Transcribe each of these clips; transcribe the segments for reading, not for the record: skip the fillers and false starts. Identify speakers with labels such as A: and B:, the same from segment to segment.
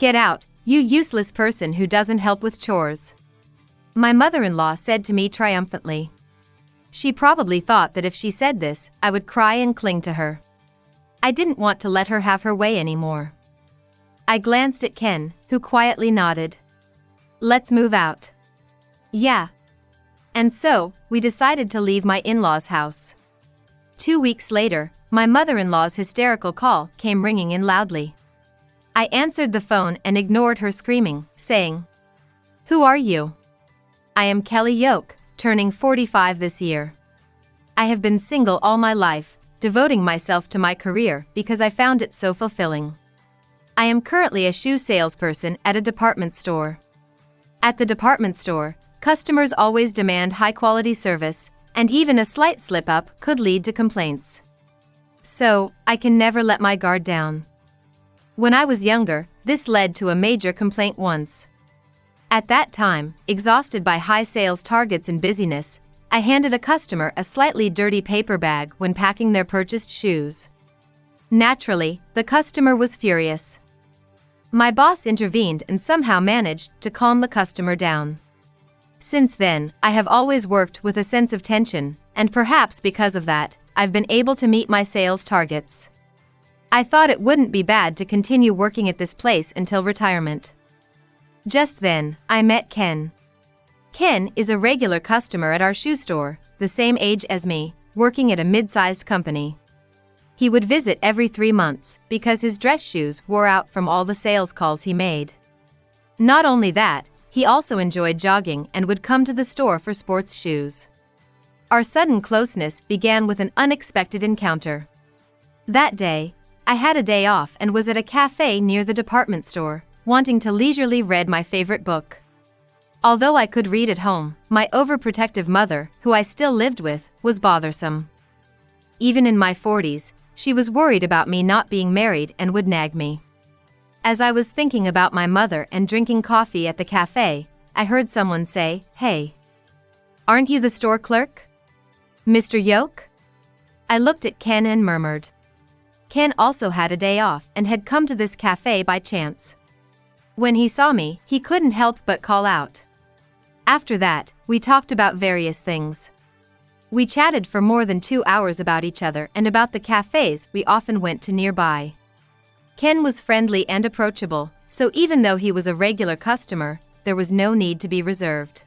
A: "Get out, you useless person who doesn't help with chores," my mother-in-law said to me triumphantly. She probably thought that if she said this, I would cry and cling to her. I didn't want to let her have her way anymore. I glanced at Ken, who quietly nodded. "Let's move out." "Yeah." And so, we decided to leave my in-laws' house. 2 weeks later, my mother-in-law's hysterical call came ringing in loudly. I answered the phone and ignored her screaming, saying, "Who are you?" "I am Kelly Yoke, turning 45 this year. I have been single all my life, devoting myself to my career because I found it so fulfilling. I am currently a shoe salesperson at a department store. At the department store, customers always demand high-quality service, and even a slight slip-up could lead to complaints. So, I can never let my guard down. When I was younger, this led to a major complaint once. At that time, exhausted by high sales targets and busyness, I handed a customer a slightly dirty paper bag when packing their purchased shoes. Naturally, the customer was furious. My boss intervened and somehow managed to calm the customer down. Since then, I have always worked with a sense of tension, and perhaps because of that, I've been able to meet my sales targets. I thought it wouldn't be bad to continue working at this place until retirement. Just then, I met Ken. Ken is a regular customer at our shoe store, the same age as me, working at a mid-sized company. He would visit every 3 months because his dress shoes wore out from all the sales calls he made. Not only that, he also enjoyed jogging and would come to the store for sports shoes. Our sudden closeness began with an unexpected encounter. That day, I had a day off and was at a cafe near the department store, wanting to leisurely read my favorite book. Although I could read at home, my overprotective mother, who I still lived with, was bothersome. Even in my 40s, she was worried about me not being married and would nag me. As I was thinking about my mother and drinking coffee at the cafe, I heard someone say, "Hey. Aren't you the store clerk? Mr. Yoke?" I looked at Ken and murmured. Ken also had a day off and had come to this cafe by chance. When he saw me, he couldn't help but call out. After that, we talked about various things. We chatted for more than 2 hours about each other and about the cafes we often went to nearby. Ken was friendly and approachable, so even though he was a regular customer, there was no need to be reserved.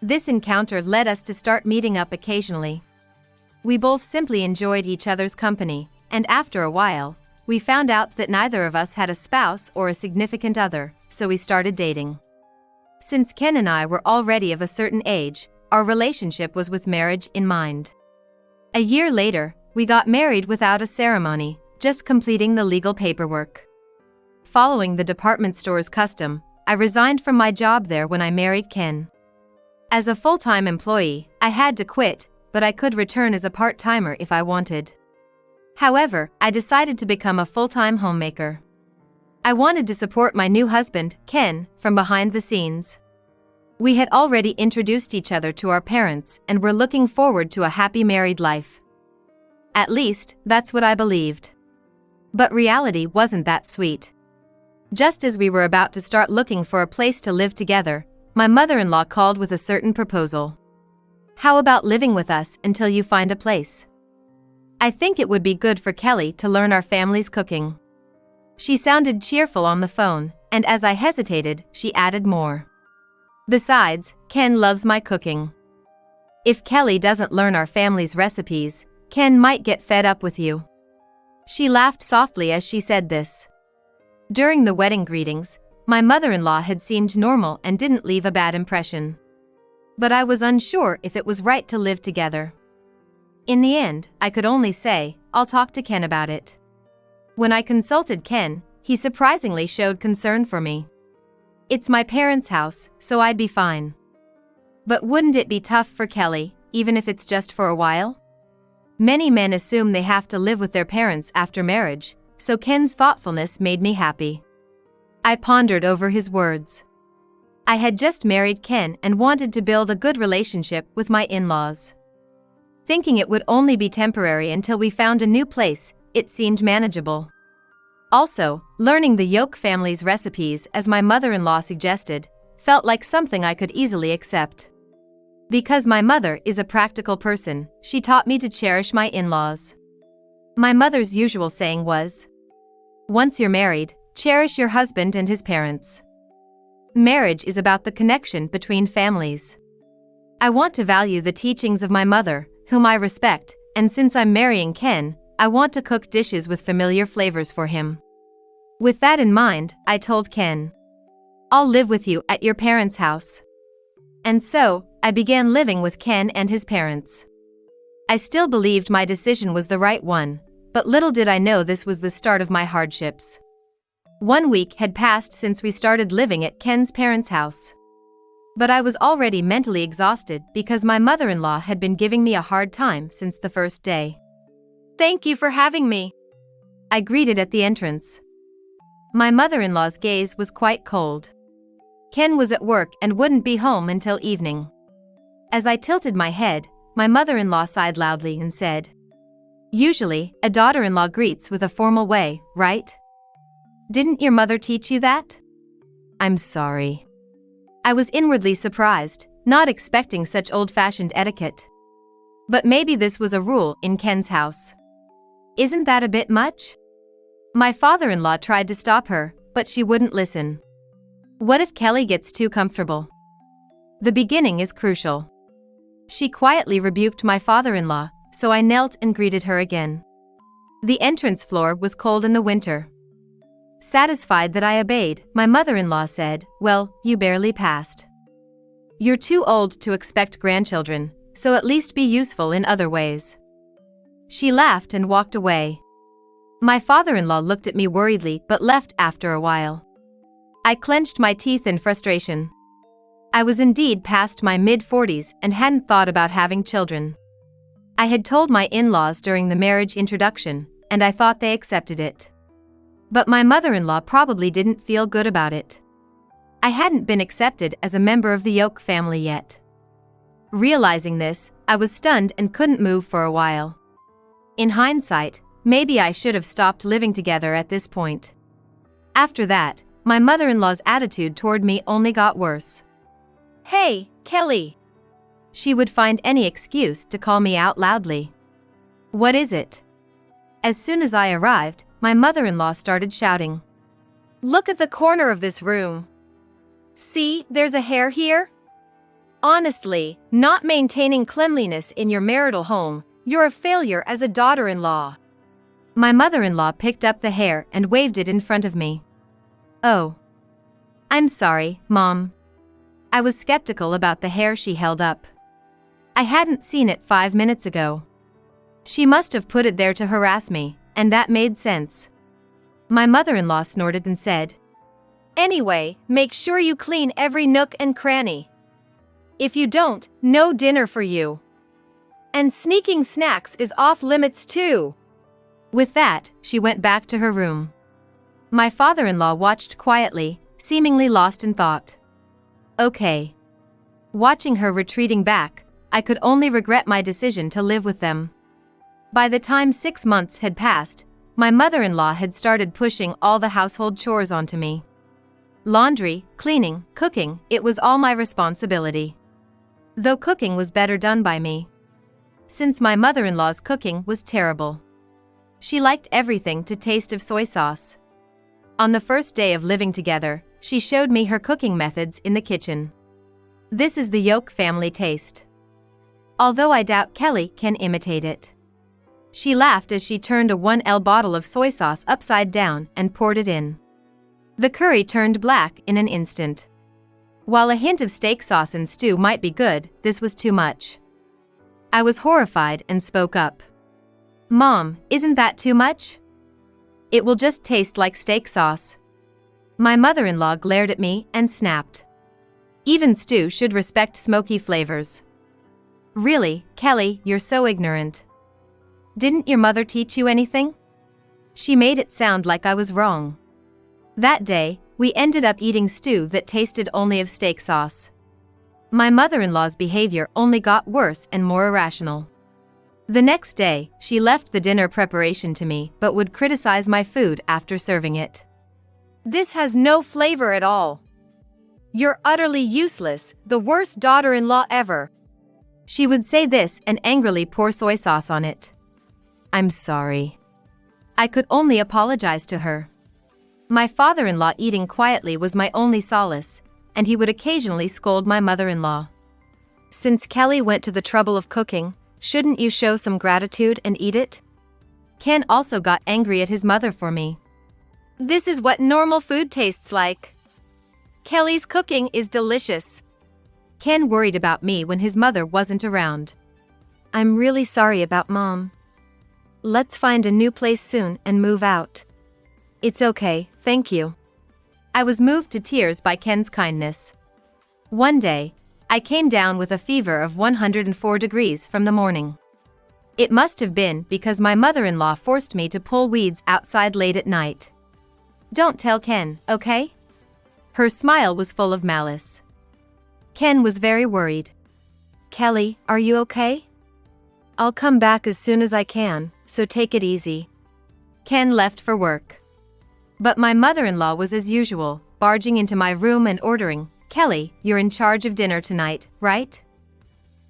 A: This encounter led us to start meeting up occasionally. We both simply enjoyed each other's company, and after a while, we found out that neither of us had a spouse or a significant other, so we started dating. Since Ken and I were already of a certain age, our relationship was with marriage in mind. A year later, we got married without a ceremony, just completing the legal paperwork. Following the department store's custom, I resigned from my job there when I married Ken. As a full-time employee, I had to quit, but I could return as a part-timer if I wanted. However, I decided to become a full-time homemaker. I wanted to support my new husband, Ken, from behind the scenes. We had already introduced each other to our parents and were looking forward to a happy married life. At least, that's what I believed. But reality wasn't that sweet. Just as we were about to start looking for a place to live together, my mother-in-law called with a certain proposal. "How about living with us until you find a place? I think it would be good for Kelly to learn our family's cooking." She sounded cheerful on the phone, and as I hesitated, she added more. "Besides, Ken loves my cooking. If Kelly doesn't learn our family's recipes, Ken might get fed up with you." She laughed softly as she said this. During the wedding greetings, my mother-in-law had seemed normal and didn't leave a bad impression. But I was unsure if it was right to live together. In the end, I could only say, "I'll talk to Ken about it." When I consulted Ken, he surprisingly showed concern for me. "It's my parents' house, so I'd be fine. But wouldn't it be tough for Kelly, even if it's just for a while? Many men assume they have to live with their parents after marriage, so Ken's thoughtfulness made me happy." I pondered over his words. I had just married Ken and wanted to build a good relationship with my in-laws. Thinking it would only be temporary until we found a new place, it seemed manageable. Also, learning the Yoke family's recipes as my mother-in-law suggested felt like something I could easily accept. Because my mother is a practical person, she taught me to cherish my in-laws. My mother's usual saying was, "Once you're married, cherish your husband and his parents." Marriage is about the connection between families. I want to value the teachings of my mother, whom I respect, and since I'm marrying Ken, I want to cook dishes with familiar flavors for him. With that in mind, I told Ken, "I'll live with you at your parents' house." And so, I began living with Ken and his parents. I still believed my decision was the right one, but little did I know this was the start of my hardships. 1 week had passed since we started living at Ken's parents' house. But I was already mentally exhausted because my mother-in-law had been giving me a hard time since the first day. "Thank you for having me," I greeted at the entrance. My mother-in-law's gaze was quite cold. Ken was at work and wouldn't be home until evening. As I tilted my head, my mother-in-law sighed loudly and said, "Usually, a daughter-in-law greets with a formal way, right? Didn't your mother teach you that?" "I'm sorry." I was inwardly surprised, not expecting such old-fashioned etiquette. But maybe this was a rule in Ken's house. Isn't that a bit much? My father-in-law tried to stop her, but she wouldn't listen. What if Kelly gets too comfortable? The beginning is crucial. She quietly rebuked my father-in-law, so I knelt and greeted her again. The entrance floor was cold in the winter. Satisfied that I obeyed, my mother-in-law said, "Well, you barely passed. You're too old to expect grandchildren, so at least be useful in other ways." She laughed and walked away. My father-in-law looked at me worriedly but left after a while. I clenched my teeth in frustration. I was indeed past my mid-40s and hadn't thought about having children. I had told my in-laws during the marriage introduction, and I thought they accepted it. But my mother-in-law probably didn't feel good about it. I hadn't been accepted as a member of the Yoke family yet. Realizing this, I was stunned and couldn't move for a while. In hindsight, maybe I should have stopped living together at this point. After that, my mother-in-law's attitude toward me only got worse. "Hey, Kelly." She would find any excuse to call me out loudly. "What is it?" As soon as I arrived, my mother-in-law started shouting. "Look at the corner of this room. See, there's a hair here? Honestly, not maintaining cleanliness in your marital home, you're a failure as a daughter-in-law." My mother-in-law picked up the hair and waved it in front of me. "Oh. I'm sorry, Mom." I was skeptical about the hair she held up. I hadn't seen it 5 minutes ago. She must have put it there to harass me, and that made sense. My mother-in-law snorted and said, "Anyway, make sure you clean every nook and cranny. If you don't, no dinner for you. And sneaking snacks is off limits too." With that, she went back to her room. My father-in-law watched quietly, seemingly lost in thought. Okay. Watching her retreating back, I could only regret my decision to live with them. By the time 6 months had passed, my mother-in-law had started pushing all the household chores onto me. Laundry, cleaning, cooking, it was all my responsibility. Though cooking was better done by me. Since my mother-in-law's cooking was terrible. She liked everything to taste of soy sauce. On the first day of living together, she showed me her cooking methods in the kitchen. This is the Yoke family taste. Although I doubt Kelly can imitate it. She laughed as she turned a 1L bottle of soy sauce upside down and poured it in. The curry turned black in an instant. While a hint of steak sauce in stew might be good, this was too much. I was horrified and spoke up. "Mom, isn't that too much? It will just taste like steak sauce." My mother-in-law glared at me and snapped. Even stew should respect smoky flavors. Really, Kelly, you're so ignorant. Didn't your mother teach you anything? She made it sound like I was wrong. That day, we ended up eating stew that tasted only of steak sauce. My mother-in-law's behavior only got worse and more irrational. The next day, she left the dinner preparation to me but would criticize my food after serving it. "This has no flavor at all. You're utterly useless, the worst daughter-in-law ever." She would say this and angrily pour soy sauce on it. I'm sorry. I could only apologize to her. My father-in-law eating quietly was my only solace, and he would occasionally scold my mother-in-law. "Since Kelly went to the trouble of cooking, shouldn't you show some gratitude and eat it?" Ken also got angry at his mother for me. "This is what normal food tastes like. Kelly's cooking is delicious." Ken worried about me when his mother wasn't around. "I'm really sorry about Mom. Let's find a new place soon and move out." "It's okay, thank you." I was moved to tears by Ken's kindness. One day, I came down with a fever of 104 degrees from the morning. It must have been because my mother-in-law forced me to pull weeds outside late at night. "Don't tell Ken, okay?" Her smile was full of malice. Ken was very worried. "Kelly, are you okay?" "I'll come back as soon as I can, so take it easy." Ken left for work. But my mother-in-law was as usual, barging into my room and ordering, "Kelly, you're in charge of dinner tonight, right?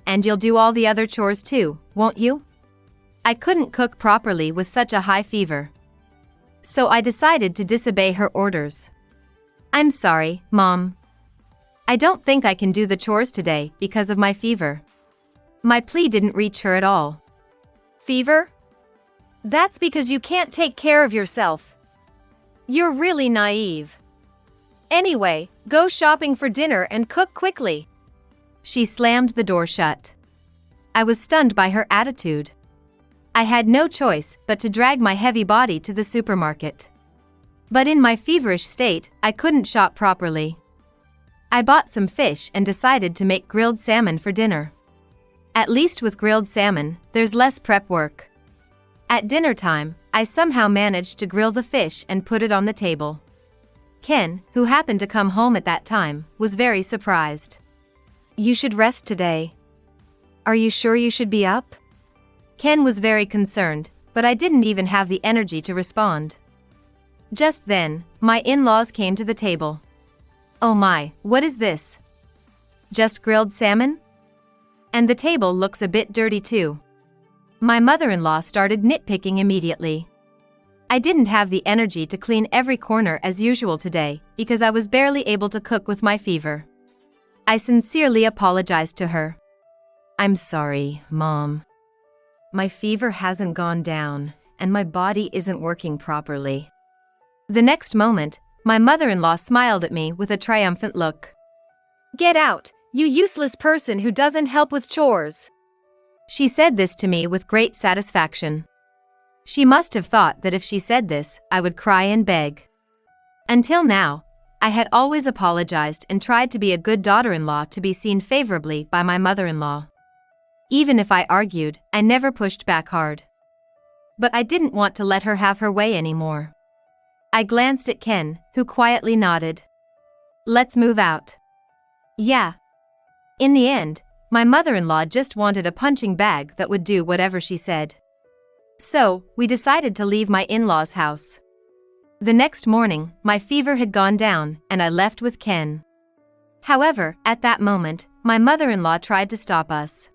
A: And you'll do all the other chores too, won't you?" I couldn't cook properly with such a high fever. So I decided to disobey her orders. "I'm sorry, Mom. I don't think I can do the chores today because of my fever." My plea didn't reach her at all. "Fever? That's because you can't take care of yourself. You're really naive. Anyway, go shopping for dinner and cook quickly." She slammed the door shut. I was stunned by her attitude. I had no choice but to drag my heavy body to the supermarket. But in my feverish state, I couldn't shop properly. I bought some fish and decided to make grilled salmon for dinner. At least with grilled salmon, there's less prep work. At dinner time, I somehow managed to grill the fish and put it on the table. Ken, who happened to come home at that time, was very surprised. "You should rest today. Are you sure you should be up?" Ken was very concerned, but I didn't even have the energy to respond. Just then, my in-laws came to the table. "Oh my, what is this? Just grilled salmon? And the table looks a bit dirty too." My mother-in-law started nitpicking immediately. I didn't have the energy to clean every corner as usual today because I was barely able to cook with my fever. I sincerely apologized to her. "I'm sorry, Mom. My fever hasn't gone down, and my body isn't working properly." The next moment, my mother-in-law smiled at me with a triumphant look. "Get out, you useless person who doesn't help with chores." She said this to me with great satisfaction. She must have thought that if she said this, I would cry and beg. Until now, I had always apologized and tried to be a good daughter-in-law to be seen favorably by my mother-in-law. Even if I argued, I never pushed back hard. But I didn't want to let her have her way anymore. I glanced at Ken, who quietly nodded. "Let's move out." "Yeah." In the end, my mother-in-law just wanted a punching bag that would do whatever she said. So, we decided to leave my in-laws' house. The next morning, my fever had gone down, and I left with Ken. However, at that moment, my mother-in-law tried to stop us.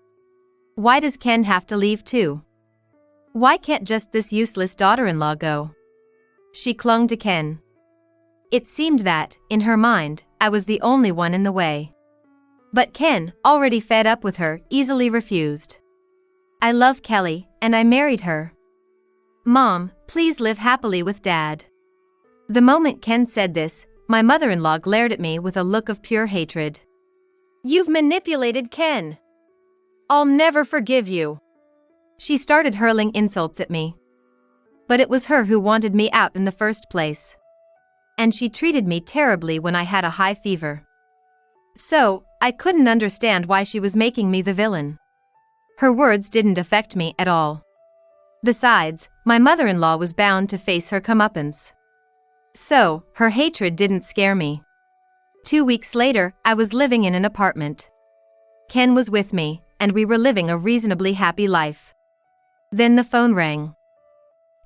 A: "Why does Ken have to leave too? Why can't just this useless daughter-in-law go?" She clung to Ken. It seemed that, in her mind, I was the only one in the way. But Ken, already fed up with her, easily refused. "I love Kelly, and I married her. Mom, please live happily with Dad." The moment Ken said this, my mother-in-law glared at me with a look of pure hatred. "You've manipulated Ken. I'll never forgive you." She started hurling insults at me. But it was her who wanted me out in the first place. And she treated me terribly when I had a high fever. So, I couldn't understand why she was making me the villain. Her words didn't affect me at all. Besides, my mother-in-law was bound to face her comeuppance. So, her hatred didn't scare me. 2 weeks later, I was living in an apartment. Ken was with me, and we were living a reasonably happy life. Then the phone rang.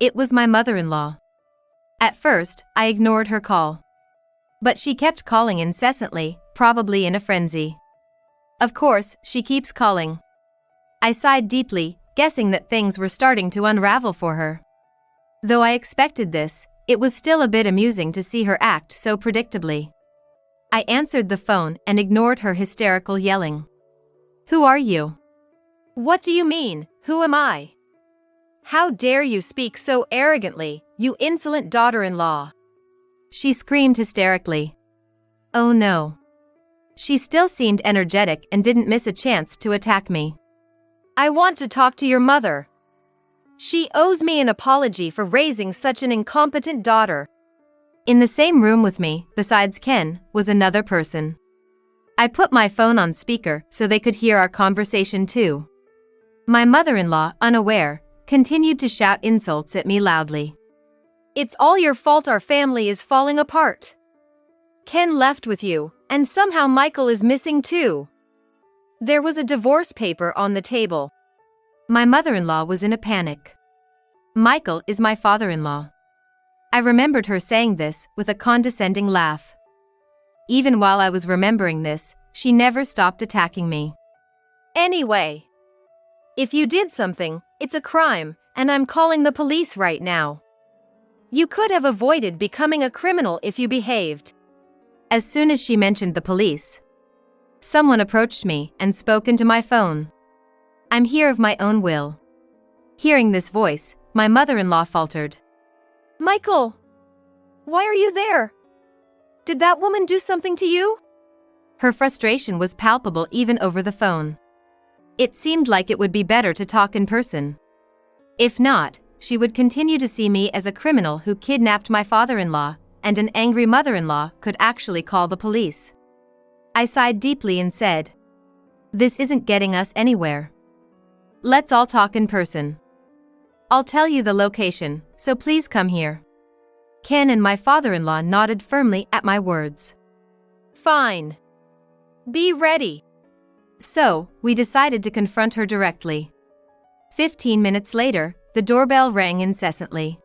A: It was my mother-in-law. At first, I ignored her call. But she kept calling incessantly, probably in a frenzy. Of course, she keeps calling. I sighed deeply, guessing that things were starting to unravel for her. Though I expected this, it was still a bit amusing to see her act so predictably. I answered the phone and ignored her hysterical yelling. "Who are you?" "What do you mean, who am I? How dare you speak so arrogantly, you insolent daughter-in-law?" She screamed hysterically. Oh no. She still seemed energetic and didn't miss a chance to attack me. "I want to talk to your mother. She owes me an apology for raising such an incompetent daughter." In the same room with me, besides Ken, was another person. I put my phone on speaker so they could hear our conversation too. My mother-in-law, unaware, continued to shout insults at me loudly. "It's all your fault our family is falling apart. Ken left with you, and somehow Michael is missing too. There was a divorce paper on the table." My mother-in-law was in a panic. "Michael is my father-in-law." I remembered her saying this with a condescending laugh. Even while I was remembering this, she never stopped attacking me. "Anyway, if you did something, it's a crime, and I'm calling the police right now. You could have avoided becoming a criminal if you behaved." As soon as she mentioned the police, someone approached me and spoke into my phone. "I'm here of my own will." Hearing this voice, my mother-in-law faltered. "Michael, why are you there? Did that woman do something to you?" Her frustration was palpable even over the phone. It seemed like it would be better to talk in person. If not, she would continue to see me as a criminal who kidnapped my father-in-law, and an angry mother-in-law could actually call the police. I sighed deeply and said, "This isn't getting us anywhere. Let's all talk in person. I'll tell you the location, so please come here." Ken and my father-in-law nodded firmly at my words. "Fine. Be ready." So, we decided to confront her directly. 15 minutes later, the doorbell rang incessantly.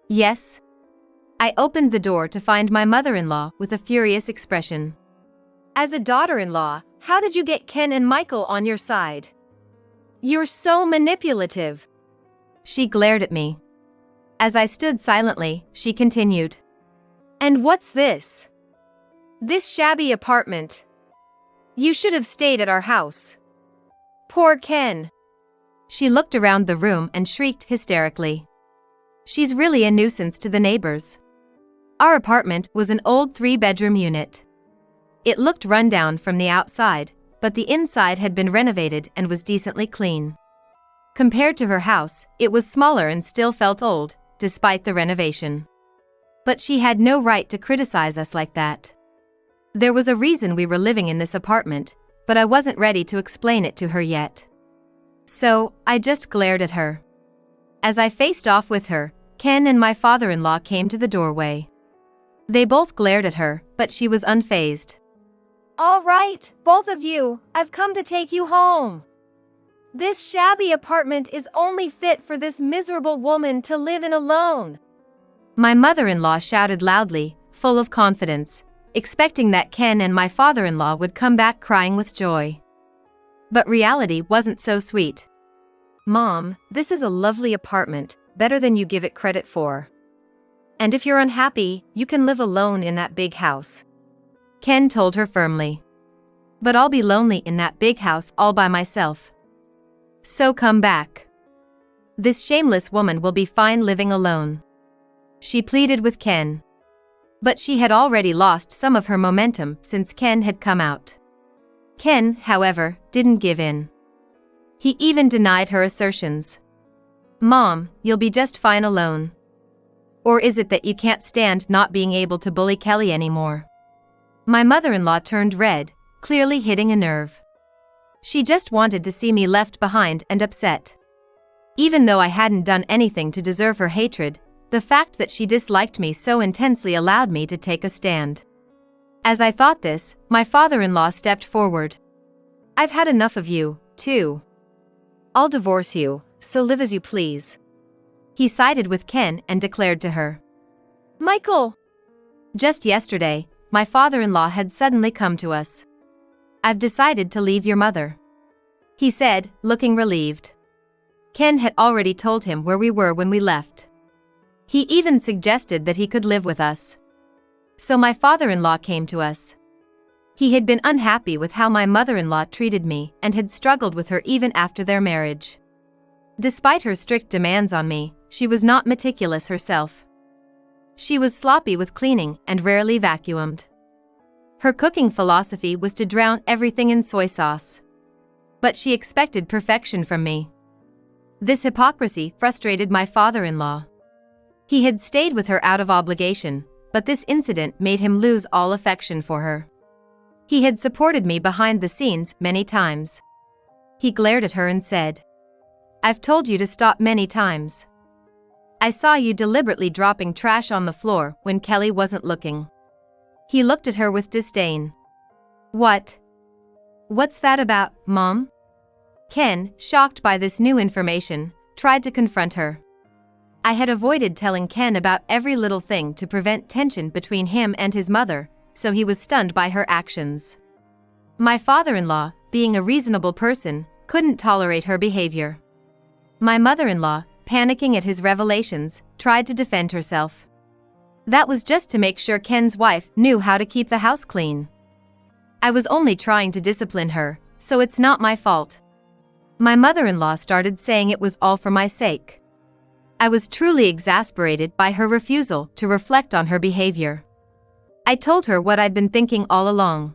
A: "Yes?" I opened the door to find my mother-in-law with a furious expression. "As a daughter-in-law, how did you get Ken and Michael on your side? You're so manipulative." She glared at me. As I stood silently, she continued. "And what's this? This shabby apartment? You should have stayed at our house. Poor Ken." She looked around the room and shrieked hysterically. "She's really a nuisance to the neighbors." Our apartment was an old 3-bedroom unit. It looked rundown from the outside, but the inside had been renovated and was decently clean. Compared to her house, it was smaller and still felt old, despite the renovation. But she had no right to criticize us like that. There was a reason we were living in this apartment, but I wasn't ready to explain it to her yet. So, I just glared at her. As I faced off with her, Ken and my father-in-law came to the doorway. They both glared at her, but she was unfazed. "All right, both of you, I've come to take you home. This shabby apartment is only fit for this miserable woman to live in alone." My mother-in-law shouted loudly, full of confidence, expecting that Ken and my father-in-law would come back crying with joy. But reality wasn't so sweet. "Mom, this is a lovely apartment, better than you give it credit for. And if you're unhappy, you can live alone in that big house," Ken told her firmly. "But I'll be lonely in that big house all by myself. So come back. This shameless woman will be fine living alone," she pleaded with Ken. But she had already lost some of her momentum since Ken had come out. Ken, however, didn't give in. He even denied her assertions. "Mom, you'll be just fine alone. Or is it that you can't stand not being able to bully Kelly anymore?" My mother-in-law turned red, clearly hitting a nerve. She just wanted to see me left behind and upset. Even though I hadn't done anything to deserve her hatred, the fact that she disliked me so intensely allowed me to take a stand. As I thought this, my father-in-law stepped forward. "I've had enough of you, too. I'll divorce you, So live as you please. He sided with Ken and declared to her. Michael! Just yesterday, my father-in-law had suddenly come to us. I've decided to leave your mother, he said, looking relieved. Ken had already told him where we were when we left. He even suggested that he could live with us. So my father-in-law came to us. He had been unhappy with how my mother-in-law treated me and had struggled with her even after their marriage. Despite her strict demands on me, she was not meticulous herself. She was sloppy with cleaning and rarely vacuumed. Her cooking philosophy was to drown everything in soy sauce. But she expected perfection from me. This hypocrisy frustrated my father-in-law. He had stayed with her out of obligation, but this incident made him lose all affection for her. He had supported me behind the scenes many times. He glared at her and said, I've told you to stop many times. I saw you deliberately dropping trash on the floor when Kelly wasn't looking. He looked at her with disdain. What? What's that about, Mom? Ken, shocked by this new information, tried to confront her. I had avoided telling Ken about every little thing to prevent tension between him and his mother, so he was stunned by her actions. My father-in-law, being a reasonable person, couldn't tolerate her behavior. My mother-in-law, panicking at his revelations, tried to defend herself. That was just to make sure Ken's wife knew how to keep the house clean. I was only trying to discipline her, so it's not my fault. My mother-in-law started saying it was all for my sake. I was truly exasperated by her refusal to reflect on her behavior. I told her what I'd been thinking all along.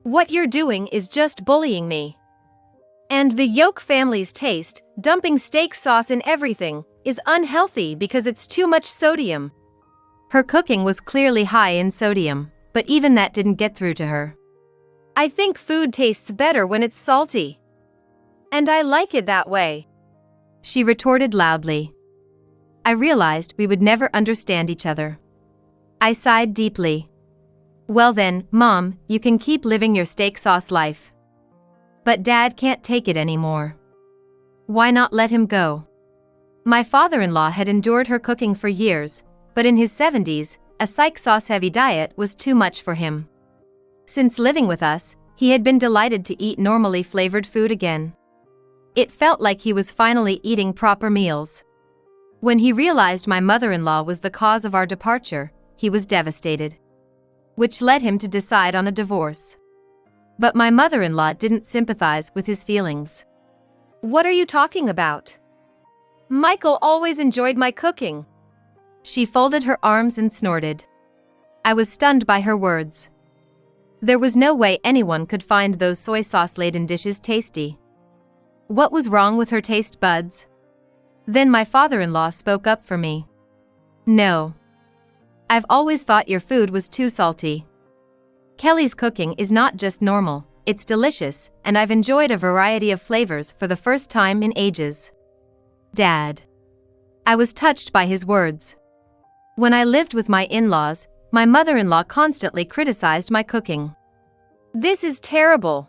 A: What you're doing is just bullying me. And the Yoke family's taste, dumping steak sauce in everything, is unhealthy because it's too much sodium. Her cooking was clearly high in sodium, but even that didn't get through to her. I think food tastes better when it's salty. And I like it that way, she retorted loudly. I realized we would never understand each other. I sighed deeply. Well then, Mom, you can keep living your steak sauce life. But Dad can't take it anymore. Why not let him go? My father-in-law had endured her cooking for years, but in his 70s, a psych sauce-heavy diet was too much for him. Since living with us, he had been delighted to eat normally flavored food again. It felt like he was finally eating proper meals. When he realized my mother-in-law was the cause of our departure, he was devastated. Which led him to decide on a divorce. But my mother-in-law didn't sympathize with his feelings. What are you talking about? Michael always enjoyed my cooking. She folded her arms and snorted. I was stunned by her words. There was no way anyone could find those soy sauce-laden dishes tasty. What was wrong with her taste buds? Then my father-in-law spoke up for me. No. I've always thought your food was too salty. Kelly's cooking is not just normal, it's delicious, and I've enjoyed a variety of flavors for the first time in ages. Dad. I was touched by his words. When I lived with my in-laws, my mother-in-law constantly criticized my cooking. This is terrible.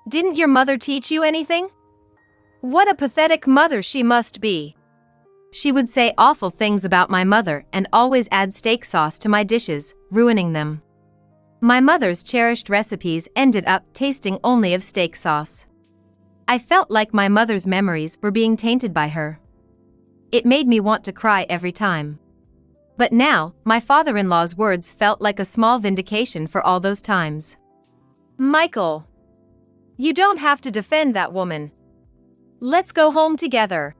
A: Didn't your mother teach you anything? What a pathetic mother she must be. She would say awful things about my mother and always add steak sauce to my dishes, ruining them. My mother's cherished recipes ended up tasting only of steak sauce. I felt like my mother's memories were being tainted by her. It made me want to cry every time. But now, my father-in-law's words felt like a small vindication for all those times. Michael. You don't have to defend that woman. Let's go home together.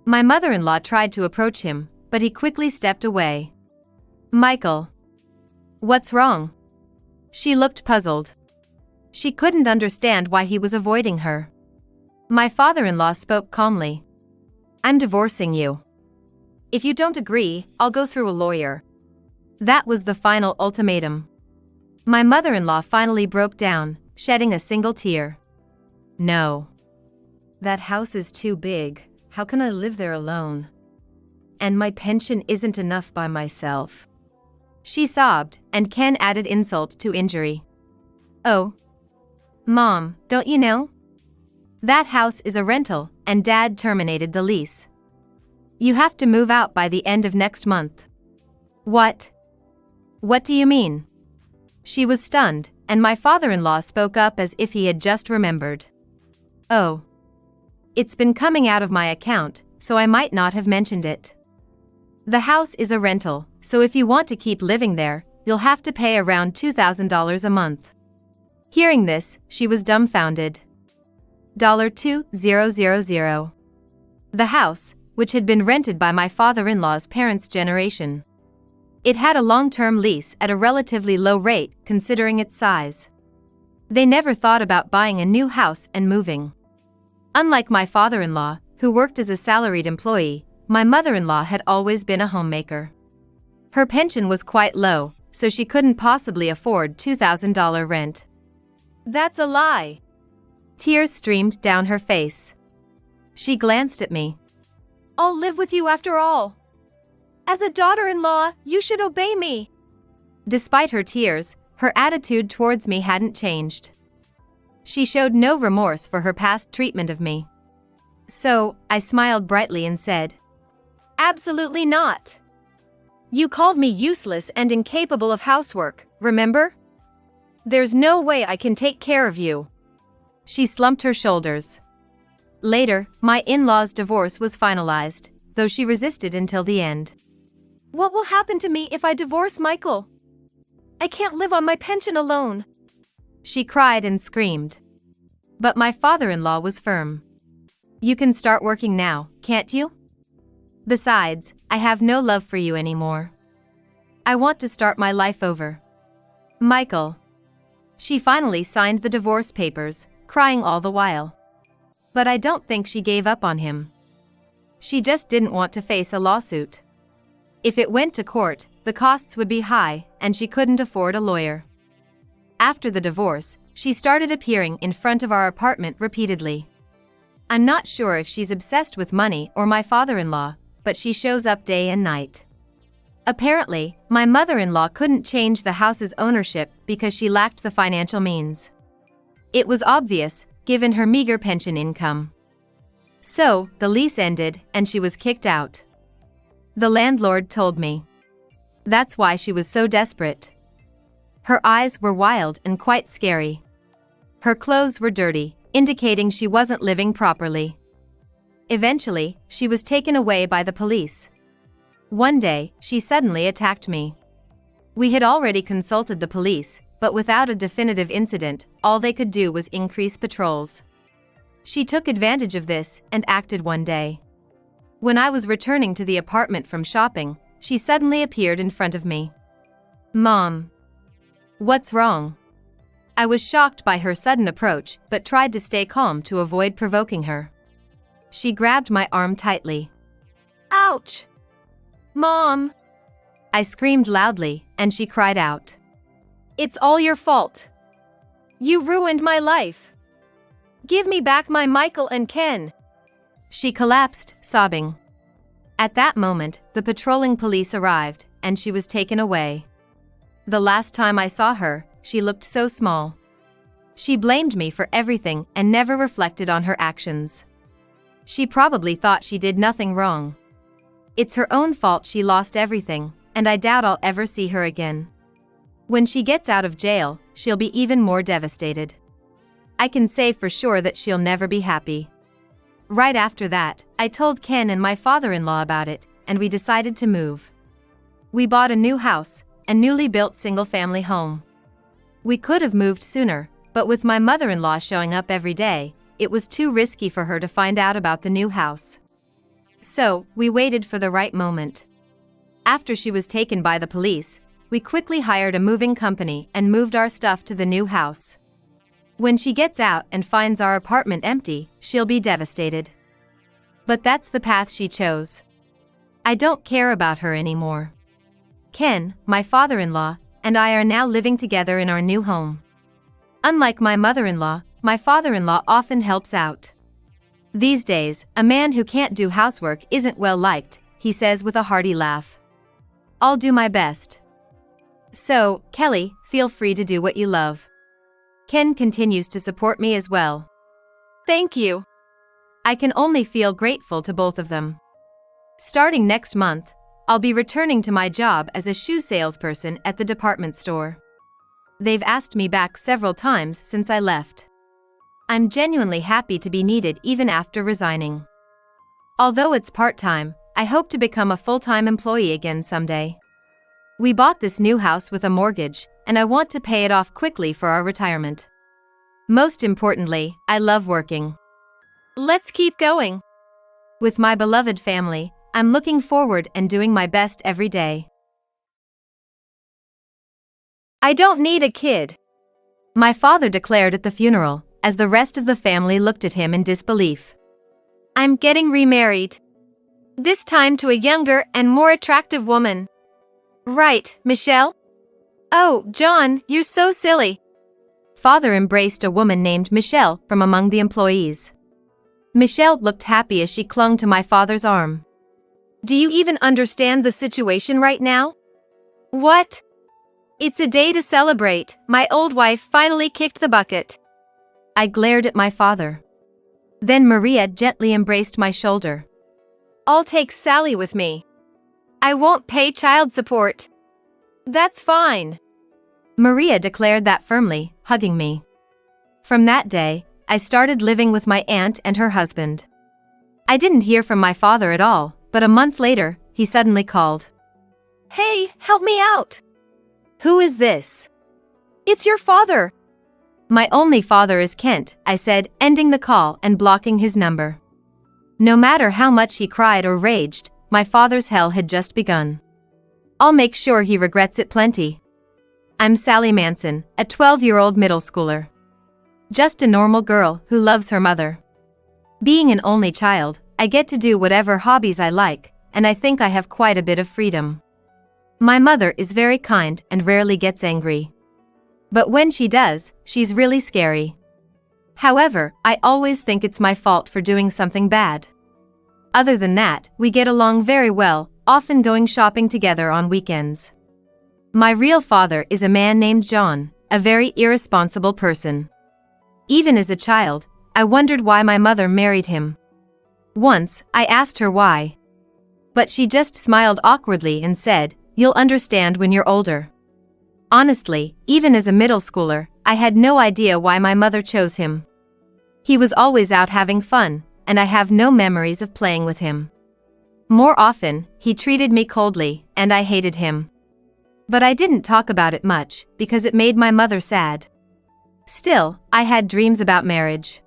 A: My mother-in-law tried to approach him, but he quickly stepped away. Michael. What's wrong? She looked puzzled. She couldn't understand why he was avoiding her. My father-in-law spoke calmly. I'm divorcing you. If you don't agree, I'll go through a lawyer. That was the final ultimatum. My mother-in-law finally broke down, shedding a single tear. No. That house is too big. How can I live there alone? And my pension isn't enough by myself. She sobbed, and Ken added insult to injury. Oh. Mom, don't you know? That house is a rental, and Dad terminated the lease. You have to move out by the end of next month. What? What do you mean? She was stunned, and my father-in-law spoke up as if he had just remembered. Oh. It's been coming out of my account, so I might not have mentioned it. The house is a rental, so if you want to keep living there, you'll have to pay around $2,000 a month. Hearing this, she was dumbfounded. $2,000. The house, which had been rented by my father-in-law's parents' generation. It had a long-term lease at a relatively low rate considering its size. They never thought about buying a new house and moving. Unlike my father-in-law, who worked as a salaried employee, my mother-in-law had always been a homemaker. Her pension was quite low, so she couldn't possibly afford $2,000 rent. That's a lie. Tears streamed down her face. She glanced at me. I'll live with you after all. As a daughter-in-law, you should obey me. Despite her tears, her attitude towards me hadn't changed. She showed no remorse for her past treatment of me. So, I smiled brightly and said, Absolutely not. You called me useless and incapable of housework, remember? There's no way I can take care of you. She slumped her shoulders. Later, my in-laws' divorce was finalized, though she resisted until the end. What will happen to me if I divorce Michael? I can't live on my pension alone. She cried and screamed. But my father-in-law was firm. You can start working now, can't you? Besides, I have no love for you anymore. I want to start my life over. Michael. She finally signed the divorce papers, crying all the while. But I don't think she gave up on him. She just didn't want to face a lawsuit. If it went to court, the costs would be high, and she couldn't afford a lawyer. After the divorce, she started appearing in front of our apartment repeatedly. I'm not sure if she's obsessed with money or my father-in-law, but she shows up day and night. Apparently, my mother-in-law couldn't change the house's ownership because she lacked the financial means. It was obvious, given her meager pension income. So, the lease ended, and she was kicked out. The landlord told me. That's why she was so desperate. Her eyes were wild and quite scary. Her clothes were dirty, indicating she wasn't living properly. Eventually, she was taken away by the police. One day, she suddenly attacked me. We had already consulted the police, but without a definitive incident, all they could do was increase patrols. She took advantage of this and acted one day. When I was returning to the apartment from shopping, she suddenly appeared in front of me. Mom. What's wrong? I was shocked by her sudden approach but tried to stay calm to avoid provoking her. She grabbed my arm tightly. Ouch! Mom! I screamed loudly, and she cried out. It's all your fault. You ruined my life. Give me back my Michael and Ken. She collapsed, sobbing. At that moment, the patrolling police arrived, and she was taken away. The last time I saw her, she looked so small. She blamed me for everything and never reflected on her actions. She probably thought she did nothing wrong. It's her own fault she lost everything, and I doubt I'll ever see her again. When she gets out of jail, she'll be even more devastated. I can say for sure that she'll never be happy. Right after that, I told Ken and my father-in-law about it, and we decided to move. We bought a new house, a newly built single-family home. We could have moved sooner, but with my mother-in-law showing up every day, it was too risky for her to find out about the new house. So, we waited for the right moment. After she was taken by the police, we quickly hired a moving company and moved our stuff to the new house. When she gets out and finds our apartment empty, she'll be devastated. But that's the path she chose. I don't care about her anymore. Ken, my father-in-law, and I are now living together in our new home. Unlike my mother-in-law, my father-in-law often helps out. These days, a man who can't do housework isn't well liked, he says with a hearty laugh. I'll do my best. So, Kelly, feel free to do what you love. Ken continues to support me as well. Thank you. I can only feel grateful to both of them. Starting next month, I'll be returning to my job as a shoe salesperson at the department store. They've asked me back several times since I left. I'm genuinely happy to be needed even after resigning. Although it's part-time, I hope to become a full-time employee again someday. We bought this new house with a mortgage, and I want to pay it off quickly for our retirement. Most importantly, I love working. Let's keep going. With my beloved family, I'm looking forward and doing my best every day. I don't need a kid, my father declared at the funeral, as the rest of the family looked at him in disbelief. I'm getting remarried. This time to a younger and more attractive woman. Right, Michelle? Oh, John, you're so silly. Father embraced a woman named Michelle from among the employees. Michelle looked happy as she clung to my father's arm. Do you even understand the situation right now? What? It's a day to celebrate. My old wife finally kicked the bucket. I glared at my father. Then Maria gently embraced my shoulder. I'll take Sally with me. I won't pay child support. That's fine. Maria declared that firmly, hugging me. From that day, I started living with my aunt and her husband. I didn't hear from my father at all, but a month later, he suddenly called. Hey, help me out. Who is this? It's your father. My only father is Kent, I said, ending the call and blocking his number. No matter how much he cried or raged, my father's hell had just begun. I'll make sure he regrets it plenty. I'm Sally Manson, a 12-year-old middle schooler. Just a normal girl who loves her mother. Being an only child, I get to do whatever hobbies I like, and I think I have quite a bit of freedom. My mother is very kind and rarely gets angry. But when she does, she's really scary. However, I always think it's my fault for doing something bad. Other than that, we get along very well, often going shopping together on weekends. My real father is a man named John, a very irresponsible person. Even as a child, I wondered why my mother married him. Once, I asked her why. But she just smiled awkwardly and said, "You'll understand when you're older." Honestly, even as a middle schooler, I had no idea why my mother chose him. He was always out having fun, and I have no memories of playing with him. More often, he treated me coldly, and I hated him. But I didn't talk about it much, because it made my mother sad. Still, I had dreams about marriage.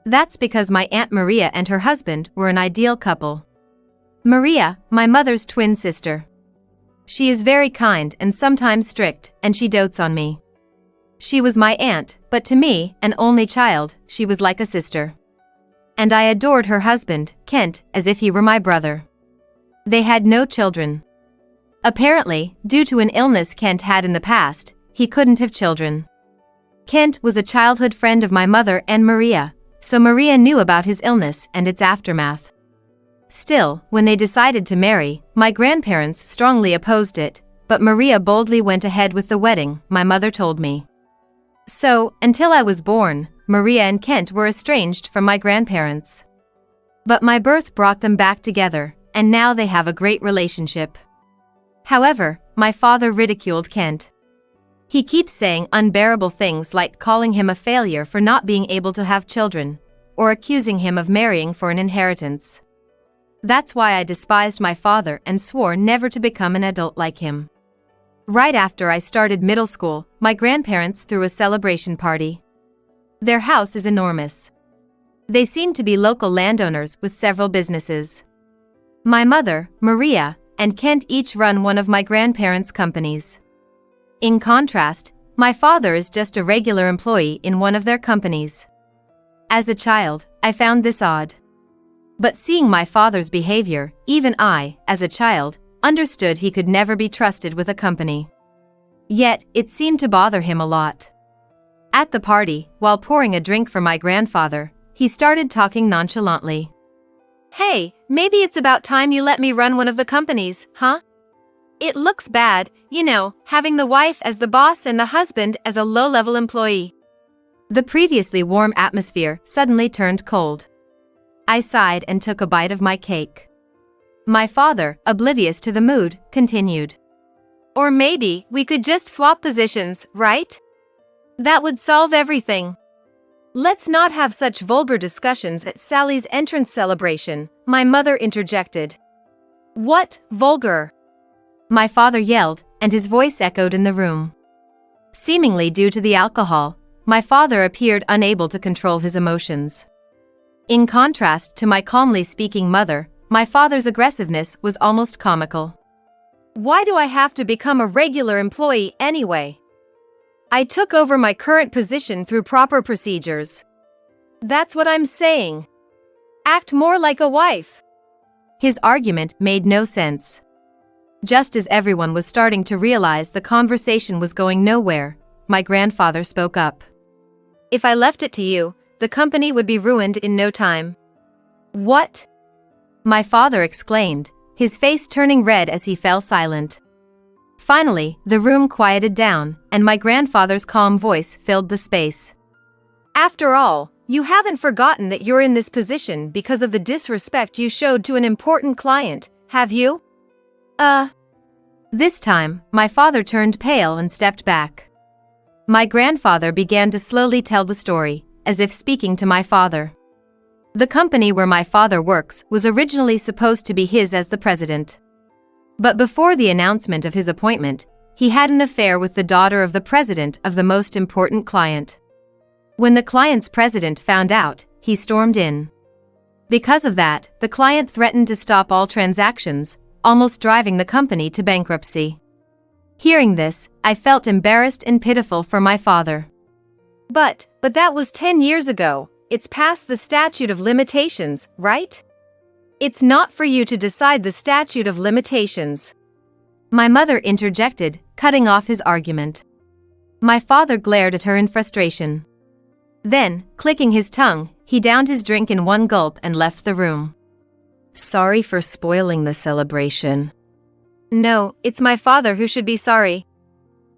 A: That's because my Aunt Maria and her husband were an ideal couple. Maria, my mother's twin sister. She is very kind and sometimes strict, and she dotes on me. She was my aunt, but to me, an only child, she was like a sister. And I adored her husband, Kent, as if he were my brother. They had no children. Apparently, due to an illness Kent had in the past, he couldn't have children. Kent was a childhood friend of my mother and Maria, so Maria knew about his illness and its aftermath. Still, when they decided to marry, my grandparents strongly opposed it, but Maria boldly went ahead with the wedding, my mother told me. So, until I was born, Maria and Kent were estranged from my grandparents. But my birth brought them back together, and now they have a great relationship. However, my father ridiculed Kent. He keeps saying unbearable things like calling him a failure for not being able to have children, or accusing him of marrying for an inheritance. That's why I despised my father and swore never to become an adult like him. Right after I started middle school, my grandparents threw a celebration party. Their house is enormous. They seem to be local landowners with several businesses. My mother, Maria, and Kent each run one of my grandparents' companies. In contrast, my father is just a regular employee in one of their companies. As a child, I found this odd. But seeing my father's behavior, even I, as a child, understood he could never be trusted with a company. Yet, it seemed to bother him a lot. At the party, while pouring a drink for my grandfather, he started talking nonchalantly. Hey, maybe it's about time you let me run one of the companies, huh? It looks bad, you know, having the wife as the boss and the husband as a low-level employee. The previously warm atmosphere suddenly turned cold. I sighed and took a bite of my cake. My father, oblivious to the mood, continued. Or maybe we could just swap positions, right? That would solve everything. Let's not have such vulgar discussions at Sally's entrance celebration, my mother interjected. What, vulgar? My father yelled, and his voice echoed in the room. Seemingly due to the alcohol, my father appeared unable to control his emotions. In contrast to my calmly speaking mother, my father's aggressiveness was almost comical. Why do I have to become a regular employee anyway? I took over my current position through proper procedures. That's what I'm saying. Act more like a wife. His argument made no sense. Just as everyone was starting to realize the conversation was going nowhere, my grandfather spoke up. If I left it to you, the company would be ruined in no time. What? My father exclaimed, his face turning red as he fell silent. Finally, the room quieted down, and my grandfather's calm voice filled the space. After all, you haven't forgotten that you're in this position because of the disrespect you showed to an important client, have you? This time, my father turned pale and stepped back. My grandfather began to slowly tell the story, as if speaking to my father. The company where my father works was originally supposed to be his as the president. But before the announcement of his appointment, he had an affair with the daughter of the president of the most important client. When the client's president found out, he stormed in. Because of that, the client threatened to stop all transactions, almost driving the company to bankruptcy. Hearing this, I felt embarrassed and pitiful for my father. But that was 10 years ago. It's past the statute of limitations, right? It's not for you to decide the statute of limitations. My mother interjected, cutting off his argument. My father glared at her in frustration. Then, clicking his tongue, he downed his drink in one gulp and left the room. Sorry for spoiling the celebration. No, it's my father who should be sorry.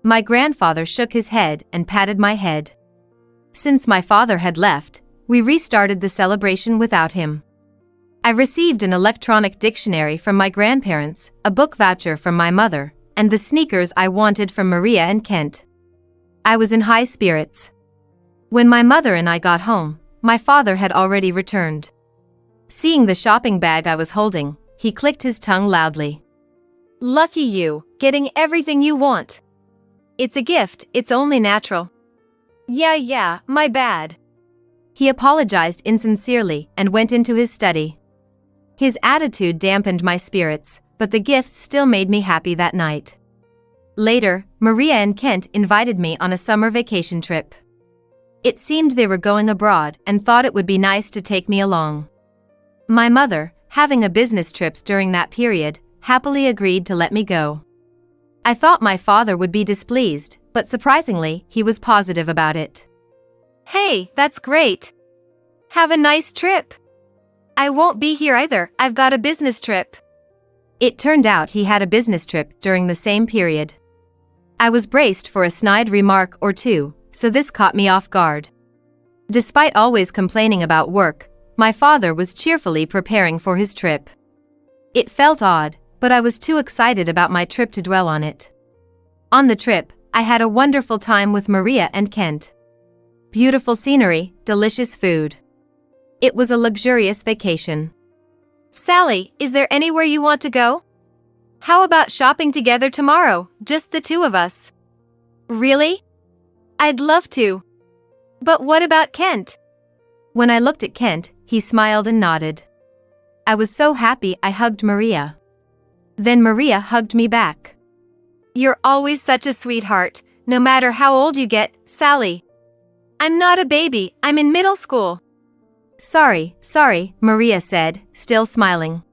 A: My grandfather shook his head and patted my head. Since my father had left, we restarted the celebration without him. I received an electronic dictionary from my grandparents, a book voucher from my mother, and the sneakers I wanted from Maria and Kent. I was in high spirits. When my mother and I got home, my father had already returned. Seeing the shopping bag I was holding, he clicked his tongue loudly. Lucky you, getting everything you want. It's a gift, it's only natural. Yeah, my bad. He apologized insincerely and went into his study. His attitude dampened my spirits, but the gifts still made me happy that night. Later, Maria and Kent invited me on a summer vacation trip. It seemed they were going abroad and thought it would be nice to take me along. My mother, having a business trip during that period, happily agreed to let me go. I thought my father would be displeased, but surprisingly, he was positive about it. Hey, that's great. Have a nice trip. I won't be here either, I've got a business trip. It turned out he had a business trip during the same period. I was braced for a snide remark or two, so this caught me off guard. Despite always complaining about work, my father was cheerfully preparing for his trip. It felt odd, but I was too excited about my trip to dwell on it. On the trip, I had a wonderful time with Maria and Kent. Beautiful scenery, delicious food. It was a luxurious vacation. Sally, is there anywhere you want to go? How about shopping together tomorrow, just the two of us? Really? I'd love to. But what about Kent? When I looked at Kent, he smiled and nodded. I was so happy I hugged Maria. Then Maria hugged me back. You're always such a sweetheart, no matter how old you get, Sally. I'm not a baby, I'm in middle school. Sorry, Maria said, still smiling.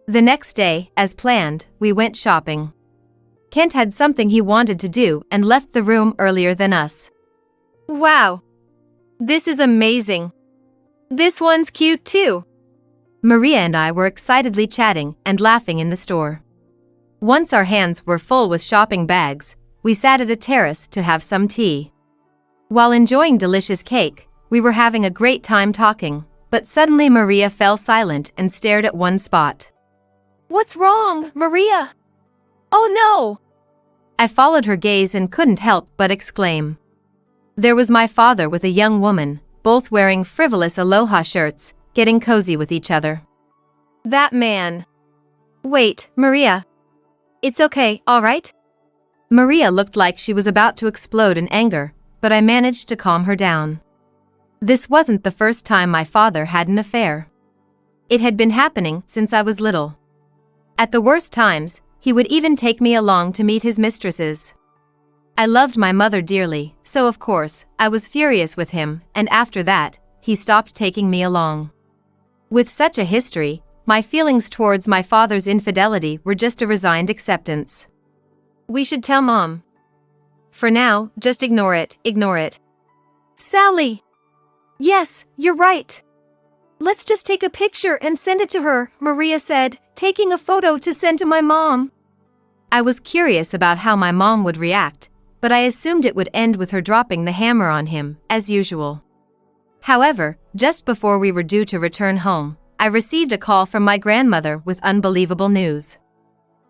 A: The next day, as planned, we went shopping. Kent had something he wanted to do and left the room earlier than us. Wow! This is amazing. This one's cute too. Maria and I were excitedly chatting and laughing in the store. Once our hands were full with shopping bags, we sat at a terrace to have some tea. While enjoying delicious cake, we were having a great time talking, but suddenly Maria fell silent and stared at one spot.
B: What's wrong, Maria? Oh no!
A: I followed her gaze and couldn't help but exclaim. There was my father with a young woman, both wearing frivolous aloha shirts, getting cozy with each other.
B: That man.
A: Wait, Maria.
B: It's okay, all right?
A: Maria looked like she was about to explode in anger, but I managed to calm her down. This wasn't the first time my father had an affair. It had been happening since I was little. At the worst times, he would even take me along to meet his mistresses. I loved my mother dearly, so of course, I was furious with him, and after that, he stopped taking me along. With such a history, my feelings towards my father's infidelity were just a resigned acceptance.
B: We should tell Mom.
A: For now, just ignore it.
B: Sally! Yes, you're right. Let's just take a picture and send it to her, Maria said, taking a photo to send to my mom.
A: I was curious about how my mom would react, but I assumed it would end with her dropping the hammer on him, as usual. However, just before we were due to return home, I received a call from my grandmother with unbelievable news.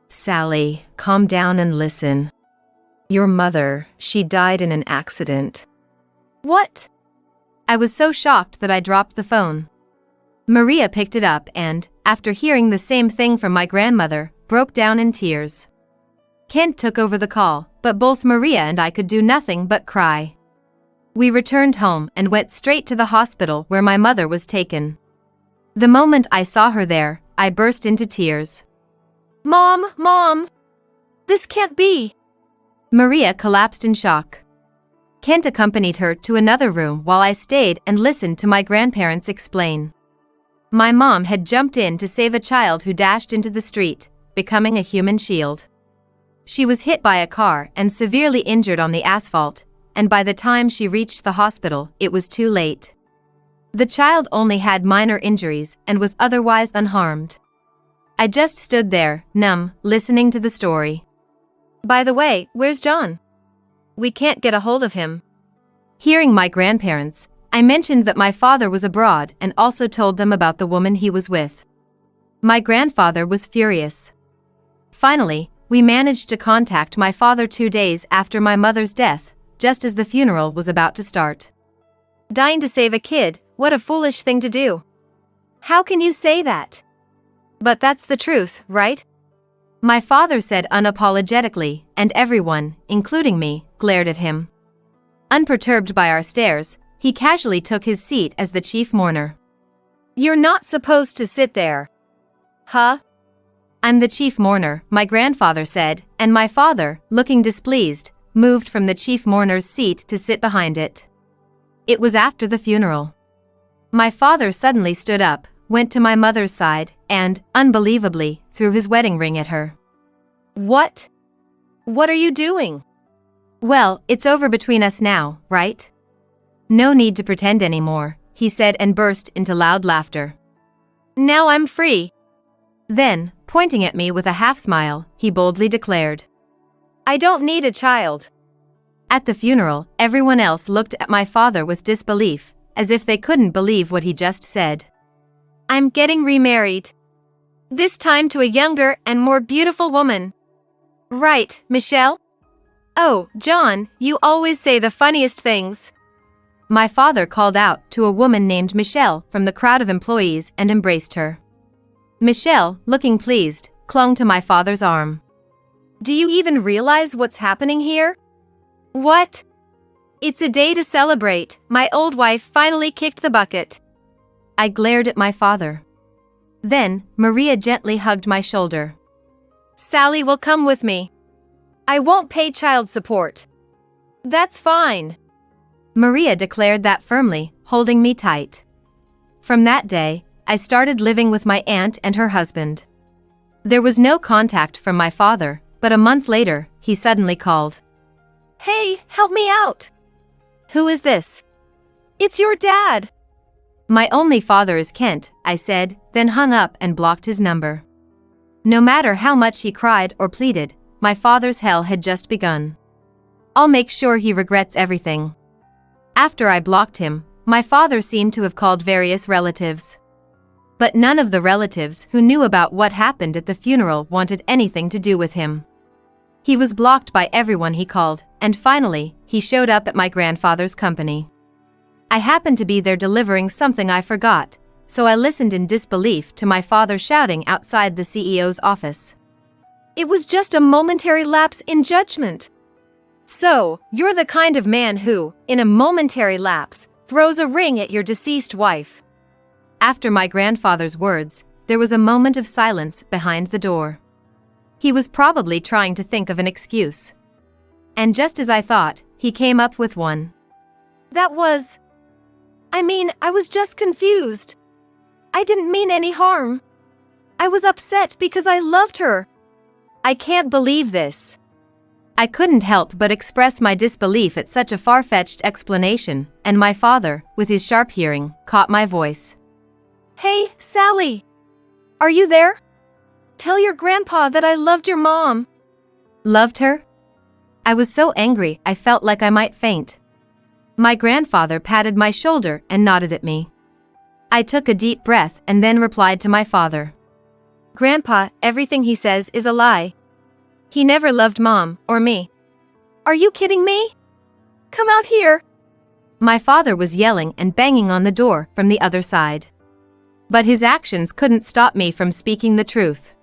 C: Sally, calm down and listen. Your mother, she died in an accident.
B: What?
A: I was so shocked that I dropped the phone. Maria picked it up and, after hearing the same thing from my grandmother, broke down in tears. Kent took over the call, but both Maria and I could do nothing but cry. We returned home and went straight to the hospital where my mother was taken. The moment I saw her there, I burst into tears.
B: Mom! This can't be!
A: Maria collapsed in shock. Kent accompanied her to another room while I stayed and listened to my grandparents explain. My mom had jumped in to save a child who dashed into the street, becoming a human shield. She was hit by a car and severely injured on the asphalt, and by the time she reached the hospital, it was too late. The child only had minor injuries and was otherwise unharmed. I just stood there, numb, listening to the story.
B: By the way, where's John? We can't get a hold of him.
A: Hearing my grandparents, I mentioned that my father was abroad and also told them about the woman he was with. My grandfather was furious. Finally, we managed to contact my father 2 days after my mother's death, just as the funeral was about to start.
B: Dying to save a kid, what a foolish thing to do. How can you say that? But that's the truth, right?
A: My father said unapologetically, and everyone, including me, glared at him. Unperturbed by our stares, he casually took his seat as the chief mourner.
B: You're not supposed to sit there. Huh?
A: I'm the chief mourner, my grandfather said, and my father, looking displeased, moved from the chief mourner's seat to sit behind it. It was after the funeral. My father suddenly stood up, went to my mother's side, and, unbelievably, threw his wedding ring at her.
B: What? What are you doing?
A: Well, it's over between us now, right? No need to pretend anymore, he said and burst into loud laughter.
B: Now I'm free.
A: Then, pointing at me with a half-smile, he boldly declared,
B: I don't need a child.
A: At the funeral, everyone else looked at my father with disbelief, as if they couldn't believe what he just said.
B: I'm getting remarried. This time to a younger and more beautiful woman. Right, Michelle? Oh, John, you always say the funniest things.
A: My father called out to a woman named Michelle from the crowd of employees and embraced her. Michelle, looking pleased, clung to my father's arm.
B: Do you even realize what's happening here? What? It's a day to celebrate. My old wife finally kicked the bucket.
A: I glared at my father. Then, Maria gently hugged my shoulder.
B: Sally will come with me. I won't pay child support. That's fine.
A: Maria declared that firmly, holding me tight. From that day, I started living with my aunt and her husband. There was no contact from my father, but a month later, he suddenly called.
B: Hey, help me out.
A: Who is this?
B: It's your dad.
A: My only father is Kent, I said, then hung up and blocked his number. No matter how much he cried or pleaded, my father's hell had just begun. I'll make sure he regrets everything. After I blocked him, my father seemed to have called various relatives. But none of the relatives who knew about what happened at the funeral wanted anything to do with him. He was blocked by everyone he called, and finally, he showed up at my grandfather's company. I happened to be there delivering something I forgot, so I listened in disbelief to my father shouting outside the CEO's office.
B: It was just a momentary lapse in judgment. So, you're the kind of man who, in a momentary lapse, throws a ring at your deceased wife.
A: After my grandfather's words, there was a moment of silence behind the door. He was probably trying to think of an excuse. And just as I thought, he came up with one.
B: I was just confused. I didn't mean any harm. I was upset because I loved her.
A: I can't believe this. I couldn't help but express my disbelief at such a far-fetched explanation, and my father, with his sharp hearing, caught my voice.
B: Hey, Sally. Are you there? Tell your grandpa that I loved your mom.
A: Loved her? I was so angry I felt like I might faint. My grandfather patted my shoulder and nodded at me. I took a deep breath and then replied to my father.
B: Grandpa, everything he says is a lie. He never loved Mom or me. Are you kidding me? Come out here.
A: My father was yelling and banging on the door from the other side. But his actions couldn't stop me from speaking the truth.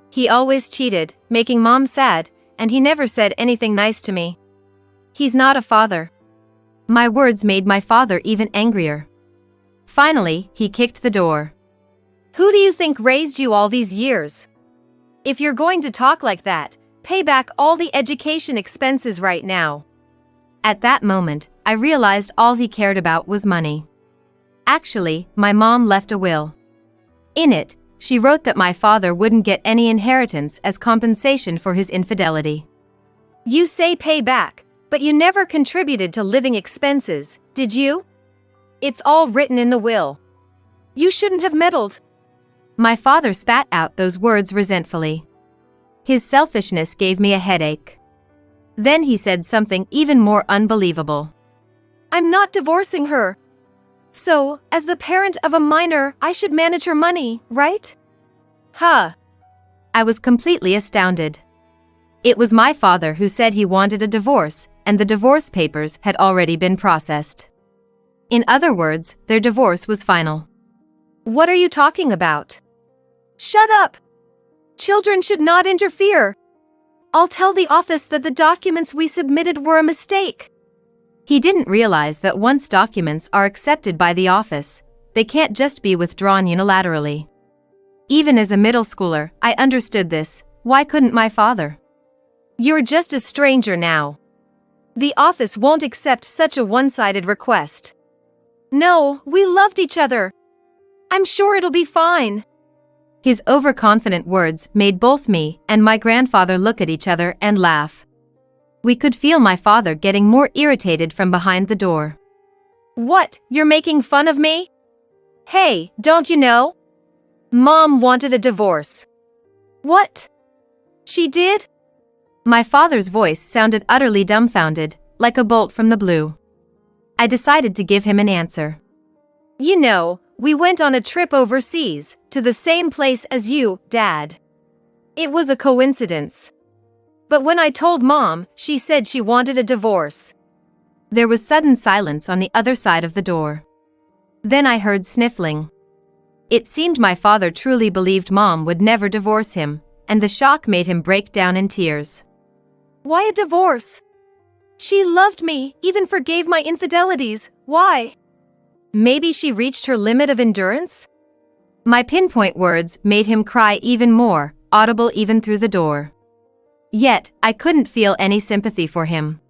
B: He always cheated, making Mom sad, and he never said anything nice to me. He's not a father.
A: My words made my father even angrier. Finally, he kicked the door.
B: Who do you think raised you all these years? If you're going to talk like that, pay back all the education expenses right now.
A: At that moment, I realized all he cared about was money. Actually, my mom left a will. In it, she wrote that my father wouldn't get any inheritance as compensation for his infidelity.
B: You say pay back, but you never contributed to living expenses, did you? It's all written in the will. You shouldn't have meddled.
A: My father spat out those words resentfully. His selfishness gave me a headache. Then he said something even more unbelievable.
B: I'm not divorcing her. So, as the parent of a minor, I should manage her money, right?
A: Huh. I was completely astounded. It was my father who said he wanted a divorce, and the divorce papers had already been processed. In other words, their divorce was final.
B: What are you talking about? Shut up! Children should not interfere. I'll tell the office that the documents we submitted were a mistake.
A: He didn't realize that once documents are accepted by the office, they can't just be withdrawn unilaterally. Even as a middle schooler, I understood this. Why couldn't my father?
B: You're just a stranger now. The office won't accept such a one-sided request. No, we loved each other. I'm sure it'll be fine.
A: His overconfident words made both me and my grandfather look at each other and laugh. We could feel my father getting more irritated from behind the door.
B: What, you're making fun of me? Hey, don't you know? Mom wanted a divorce. What? She did?
A: My father's voice sounded utterly dumbfounded, like a bolt from the blue. I decided to give him an answer.
B: You know, we went on a trip overseas, to the same place as you, Dad. It was a coincidence. But when I told Mom, she said she wanted a divorce.
A: There was sudden silence on the other side of the door. Then I heard sniffling. It seemed my father truly believed Mom would never divorce him, and the shock made him break down in tears.
B: Why a divorce? She loved me, even forgave my infidelities. Why? Maybe she reached her limit of endurance?
A: My pinpoint words made him cry even more, audible even through the door. Yet, I couldn't feel any sympathy for him.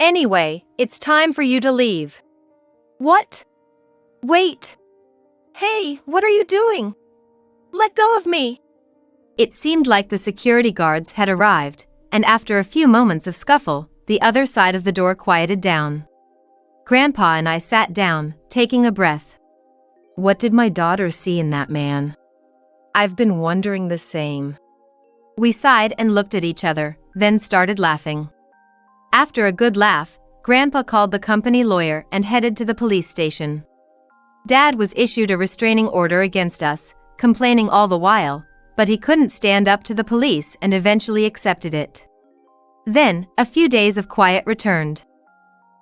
B: Anyway, it's time for you to leave. What? Wait. Hey, what are you doing? Let go of me.
A: It seemed like the security guards had arrived, and after a few moments of scuffle, the other side of the door quieted down. Grandpa and I sat down, taking a breath. What did my daughter see in that man? I've been wondering the same. We sighed and looked at each other, then started laughing. After a good laugh, Grandpa called the company lawyer and headed to the police station. Dad was issued a restraining order against us, complaining all the while, but he couldn't stand up to the police and eventually accepted it. Then, a few days of quiet returned.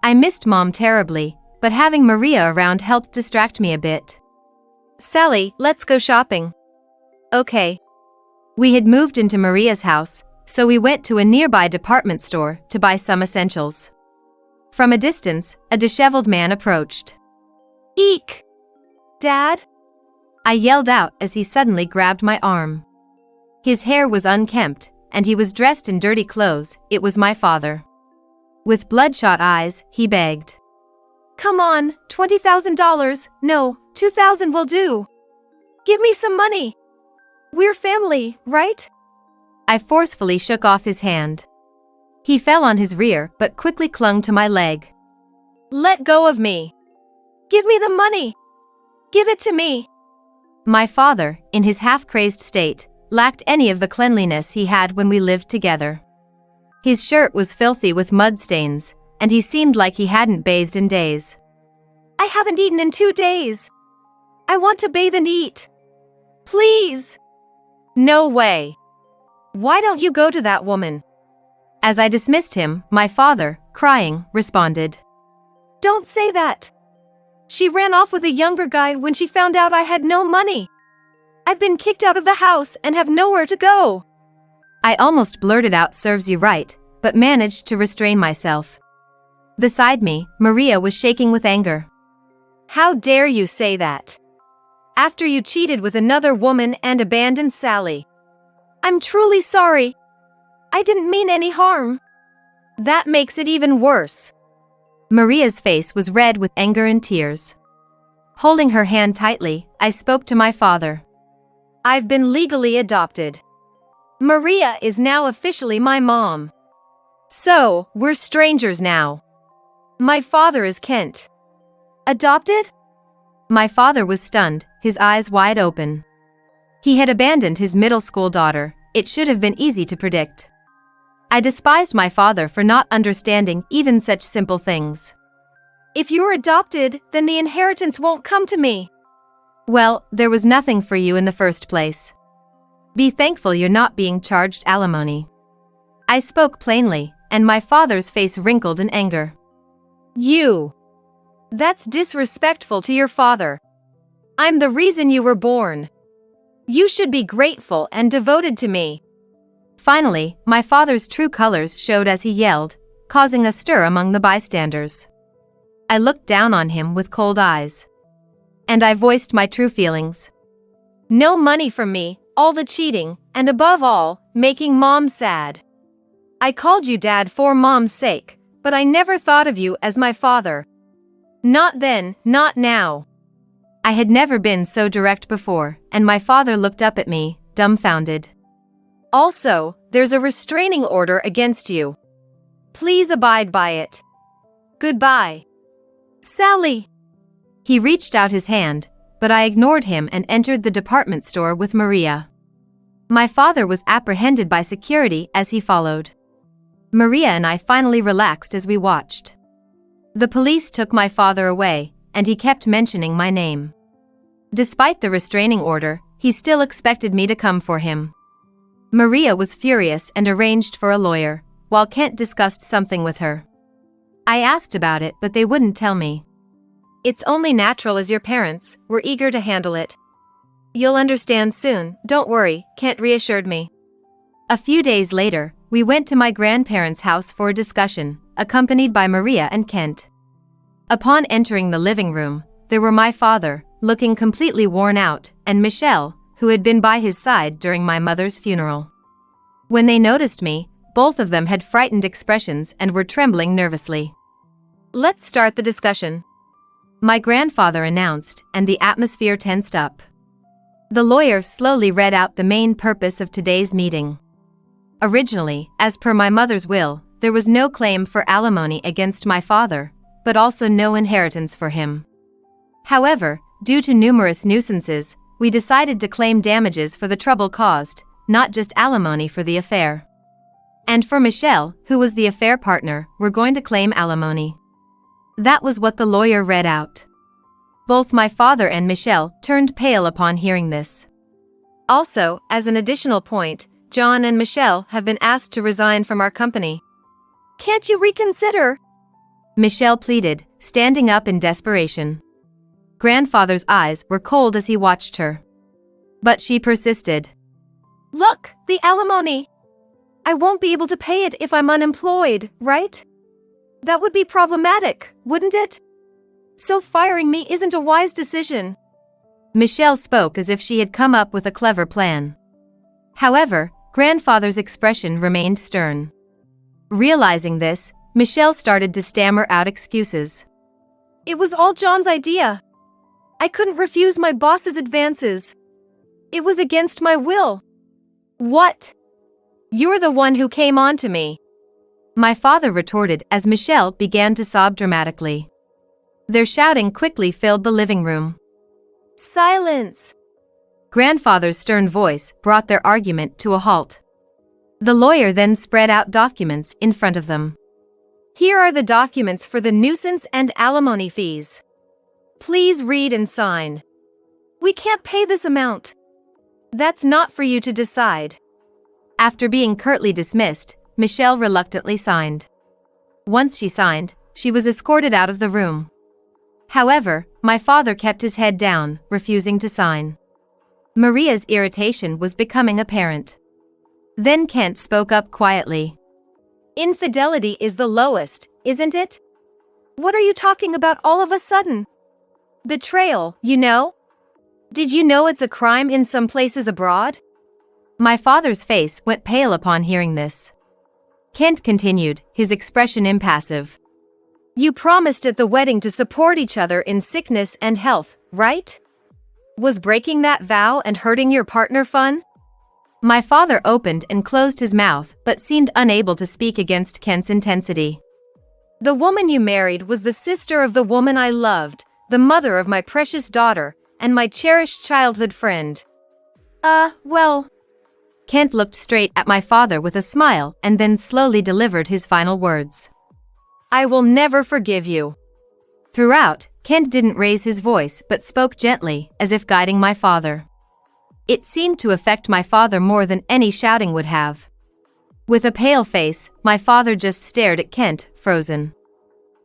A: I missed Mom terribly, but having Maria around helped distract me a bit.
B: Sally, let's go shopping. Okay.
A: We had moved into Maria's house, so we went to a nearby department store to buy some essentials. From a distance, a disheveled man approached.
B: Eek! Dad?
A: I yelled out as he suddenly grabbed my arm. His hair was unkempt, and he was dressed in dirty clothes. It was my father. With bloodshot eyes, he begged.
B: Come on, $20,000. No, $2,000 will do. Give me some money. We're family, right?
A: I forcefully shook off his hand. He fell on his rear but quickly clung to my leg.
B: Let go of me. Give me the money. Give it to me.
A: My father, in his half-crazed state, lacked any of the cleanliness he had when we lived together. His shirt was filthy with mud stains, and he seemed like he hadn't bathed in days.
B: I haven't eaten in 2 days. I want to bathe and eat. Please. No way. Why don't you go to that woman?
A: As I dismissed him, my father, crying, responded.
B: Don't say that. She ran off with a younger guy when she found out I had no money. I've been kicked out of the house and have nowhere to go.
A: I almost blurted out serves you right, but managed to restrain myself. Beside me, Maria was shaking with anger.
B: How dare you say that? After you cheated with another woman and abandoned Sally. I'm truly sorry. I didn't mean any harm. That makes it even worse.
A: Maria's face was red with anger and tears. Holding her hand tightly, I spoke to my father.
B: I've been legally adopted. Maria is now officially my mom. So, we're strangers now. My father is Kent. Adopted?
A: My father was stunned, his eyes wide open. He had abandoned his middle school daughter. It should have been easy to predict. I despised my father for not understanding even such simple things.
B: If you're adopted, then the inheritance won't come to me.
A: Well, there was nothing for you in the first place. Be thankful you're not being charged alimony. I spoke plainly, and my father's face wrinkled in anger.
B: You. That's disrespectful to your father. I'm the reason you were born. You should be grateful and devoted to me.
A: Finally, my father's true colors showed as he yelled, causing a stir among the bystanders. I looked down on him with cold eyes. And I voiced my true feelings.
B: No money from me, all the cheating, and above all, making Mom sad. I called you Dad for Mom's sake, but I never thought of you as my father. Not then, not now.
A: I had never been so direct before, and my father looked up at me, dumbfounded.
B: Also, there's a restraining order against you. Please abide by it. Goodbye. Sally.
A: He reached out his hand, but I ignored him and entered the department store with Maria. My father was apprehended by security as he followed. Maria and I finally relaxed as we watched. The police took my father away, and he kept mentioning my name. Despite the restraining order, he still expected me to come for him. Maria was furious and arranged for a lawyer, while Kent discussed something with her. I asked about it, but they wouldn't tell me.
B: It's only natural as your parents, we're eager to handle it. You'll understand soon, don't worry, Kent reassured me.
A: A few days later, we went to my grandparents' house for a discussion, accompanied by Maria and Kent. Upon entering the living room, there were my father, looking completely worn out, and Michelle, who had been by his side during my mother's funeral. When they noticed me, both of them had frightened expressions and were trembling nervously.
B: Let's start the discussion,
A: my grandfather announced, and the atmosphere tensed up. The lawyer slowly read out the main purpose of today's meeting. Originally, as per my mother's will, there was no claim for alimony against my father, but also no inheritance for him. However, due to numerous nuisances, we decided to claim damages for the trouble caused, not just alimony for the affair. And for Michelle, who was the affair partner, we're going to claim alimony. That was what the lawyer read out. Both my father and Michelle turned pale upon hearing this.
B: Also, as an additional point, John and Michelle have been asked to resign from our company. Can't you reconsider?
A: Michelle pleaded, standing up in desperation. Grandfather's eyes were cold as he watched her. But she persisted.
B: Look, the alimony. I won't be able to pay it if I'm unemployed, right? That would be problematic, wouldn't it? So firing me isn't a wise decision.
A: Michelle spoke as if she had come up with a clever plan. However, grandfather's expression remained stern. Realizing this, Michelle started to stammer out excuses.
B: It was all John's idea. I couldn't refuse my boss's advances. It was against my will. What? You're the one who came on to me.
A: My father retorted as Michelle began to sob dramatically. Their shouting quickly filled the living room.
B: Silence!
A: Grandfather's stern voice brought their argument to a halt. The lawyer then spread out documents in front of them.
B: Here are the documents for the nuisance and alimony fees. Please read and sign. We can't pay this amount. That's not for you to decide.
A: After being curtly dismissed, Michelle reluctantly signed. Once she signed, she was escorted out of the room. However, my father kept his head down, refusing to sign. Maria's irritation was becoming apparent. Then Kent spoke up quietly.
B: Infidelity is the lowest, isn't it? What are you talking about all of a sudden? Betrayal, you know? Did you know it's a crime in some places abroad?
A: My father's face went pale upon hearing this. Kent continued, his expression impassive.
B: You promised at the wedding to support each other in sickness and health, right? Was breaking that vow and hurting your partner fun?
A: My father opened and closed his mouth but seemed unable to speak against Kent's intensity.
B: The woman you married was the sister of the woman I loved, the mother of my precious daughter, and my cherished childhood friend. Well.
A: Kent looked straight at my father with a smile and then slowly delivered his final words.
B: I will never forgive you.
A: Throughout, Kent didn't raise his voice but spoke gently, as if guiding my father. It seemed to affect my father more than any shouting would have. With a pale face, my father just stared at Kent, frozen.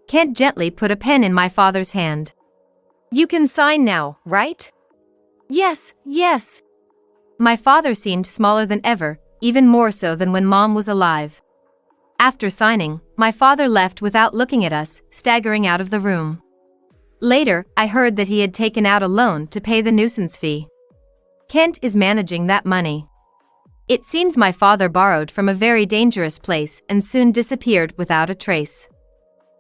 A: Kent gently put a pen in my father's hand.
B: You can sign now, right? Yes.
A: My father seemed smaller than ever, even more so than when Mom was alive. After signing, my father left without looking at us, staggering out of the room. Later, I heard that he had taken out a loan to pay the nuisance fee. Kent is managing that money. It seems my father borrowed from a very dangerous place and soon disappeared without a trace.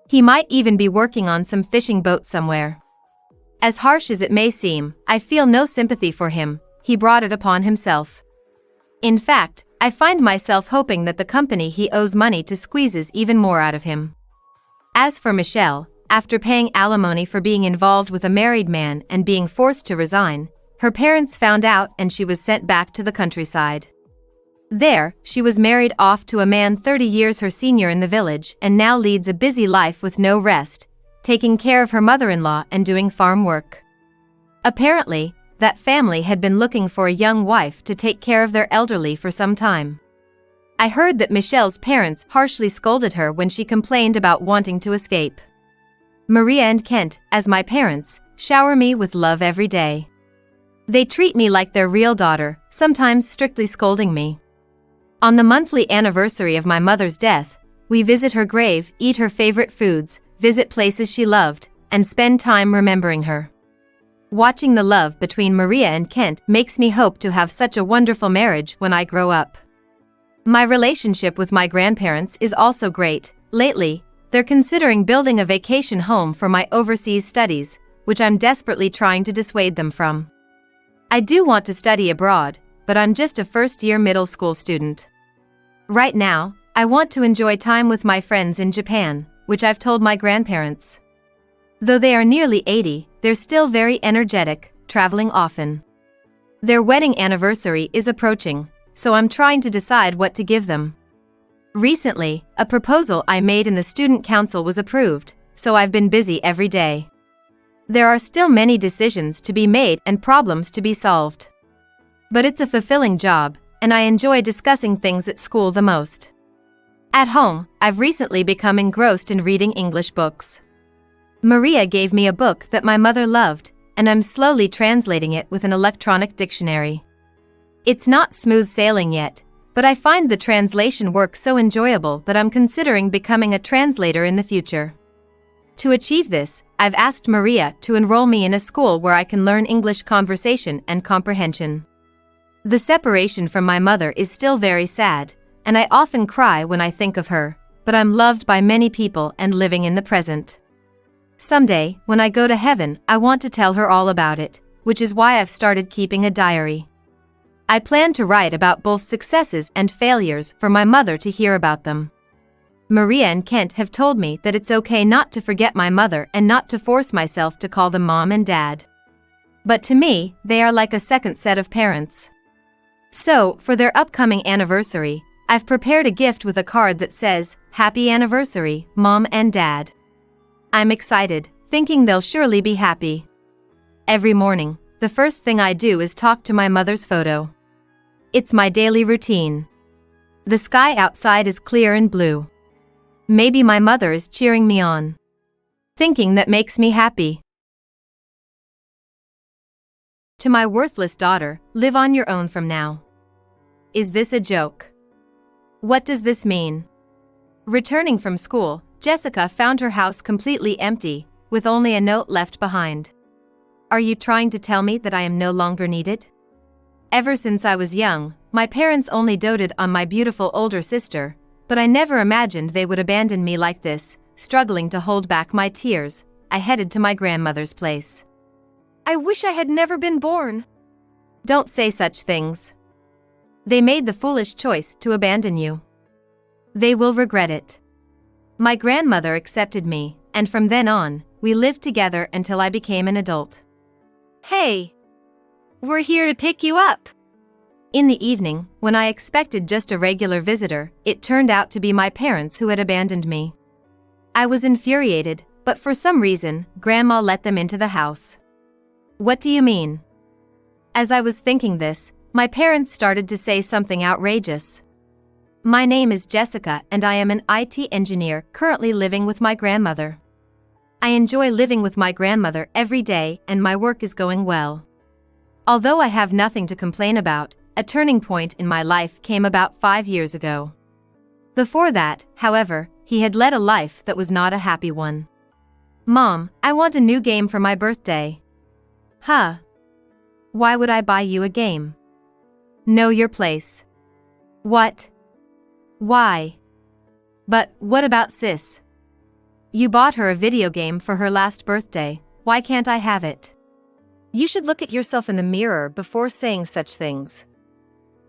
A: He might even be working on some fishing boat somewhere. As harsh as it may seem, I feel no sympathy for him. He brought it upon himself. In fact, I find myself hoping that the company he owes money to squeezes even more out of him. As for Michelle, after paying alimony for being involved with a married man and being forced to resign, her parents found out and she was sent back to the countryside. There, she was married off to a man 30 years her senior in the village and now leads a busy life with no rest, taking care of her mother-in-law and doing farm work. Apparently, that family had been looking for a young wife to take care of their elderly for some time. I heard that Michelle's parents harshly scolded her when she complained about wanting to escape. Maria and Kent, as my parents, shower me with love every day. They treat me like their real daughter, sometimes strictly scolding me. On the monthly anniversary of my mother's death, we visit her grave, eat her favorite foods, visit places she loved, and spend time remembering her. Watching the love between Maria and Kent makes me hope to have such a wonderful marriage when I grow up. My relationship with my grandparents is also great. Lately, they're considering building a vacation home for my overseas studies, which I'm desperately trying to dissuade them from. I do want to study abroad, but I'm just a first-year middle school student. Right now, I want to enjoy time with my friends in Japan, which I've told my grandparents. Though they are nearly 80, they're still very energetic, traveling often. Their wedding anniversary is approaching, so I'm trying to decide what to give them. Recently, a proposal I made in the student council was approved, so I've been busy every day. There are still many decisions to be made and problems to be solved. But it's a fulfilling job, and I enjoy discussing things at school the most. At home, I've recently become engrossed in reading English books. Maria gave me a book that my mother loved, and I'm slowly translating it with an electronic dictionary. It's not smooth sailing yet, but I find the translation work so enjoyable that I'm considering becoming a translator in the future. To achieve this, I've asked Maria to enroll me in a school where I can learn English conversation and comprehension. The separation from my mother is still very sad, and I often cry when I think of her, but I'm loved by many people and living in the present. Someday, when I go to heaven, I want to tell her all about it, which is why I've started keeping a diary. I plan to write about both successes and failures for my mother to hear about them. Maria and Kent have told me that it's okay not to forget my mother and not to force myself to call them mom and dad. But to me, they are like a second set of parents. So, for their upcoming anniversary, I've prepared a gift with a card that says, "Happy Anniversary, Mom and Dad." I'm excited, thinking they'll surely be happy. Every morning, the first thing I do is talk to my mother's photo. It's my daily routine. The sky outside is clear and blue. Maybe my mother is cheering me on. Thinking that makes me happy. To my worthless daughter, live on your own from now. Is this a joke? What does this mean? Returning from school, Jessica found her house completely empty, with only a note left behind. Are you trying to tell me that I am no longer needed? Ever since I was young, my parents only doted on my beautiful older sister, but I never imagined they would abandon me like this. Struggling to hold back my tears, I headed to my grandmother's place.
B: I wish I had never been born.
A: Don't say such things. They made the foolish choice to abandon you. They will regret it. My grandmother accepted me, and from then on, we lived together until I became an adult.
B: Hey! We're here to pick you up.
A: In the evening, when I expected just a regular visitor, it turned out to be my parents who had abandoned me. I was infuriated, but for some reason, Grandma let them into the house. What do you mean? As I was thinking this, my parents started to say something outrageous. My name is Jessica and I am an IT engineer currently living with my grandmother. I enjoy living with my grandmother every day and my work is going well. Although I have nothing to complain about, a turning point in my life came about 5 years ago. Before that, however, he had led a life that was not a happy one. Mom, I want a new game for my birthday. Huh? Why would I buy you a game? Know your place. What? Why? But what about sis? You bought her a video game for her last birthday, why can't I have it? You should look at yourself in the mirror before saying such things.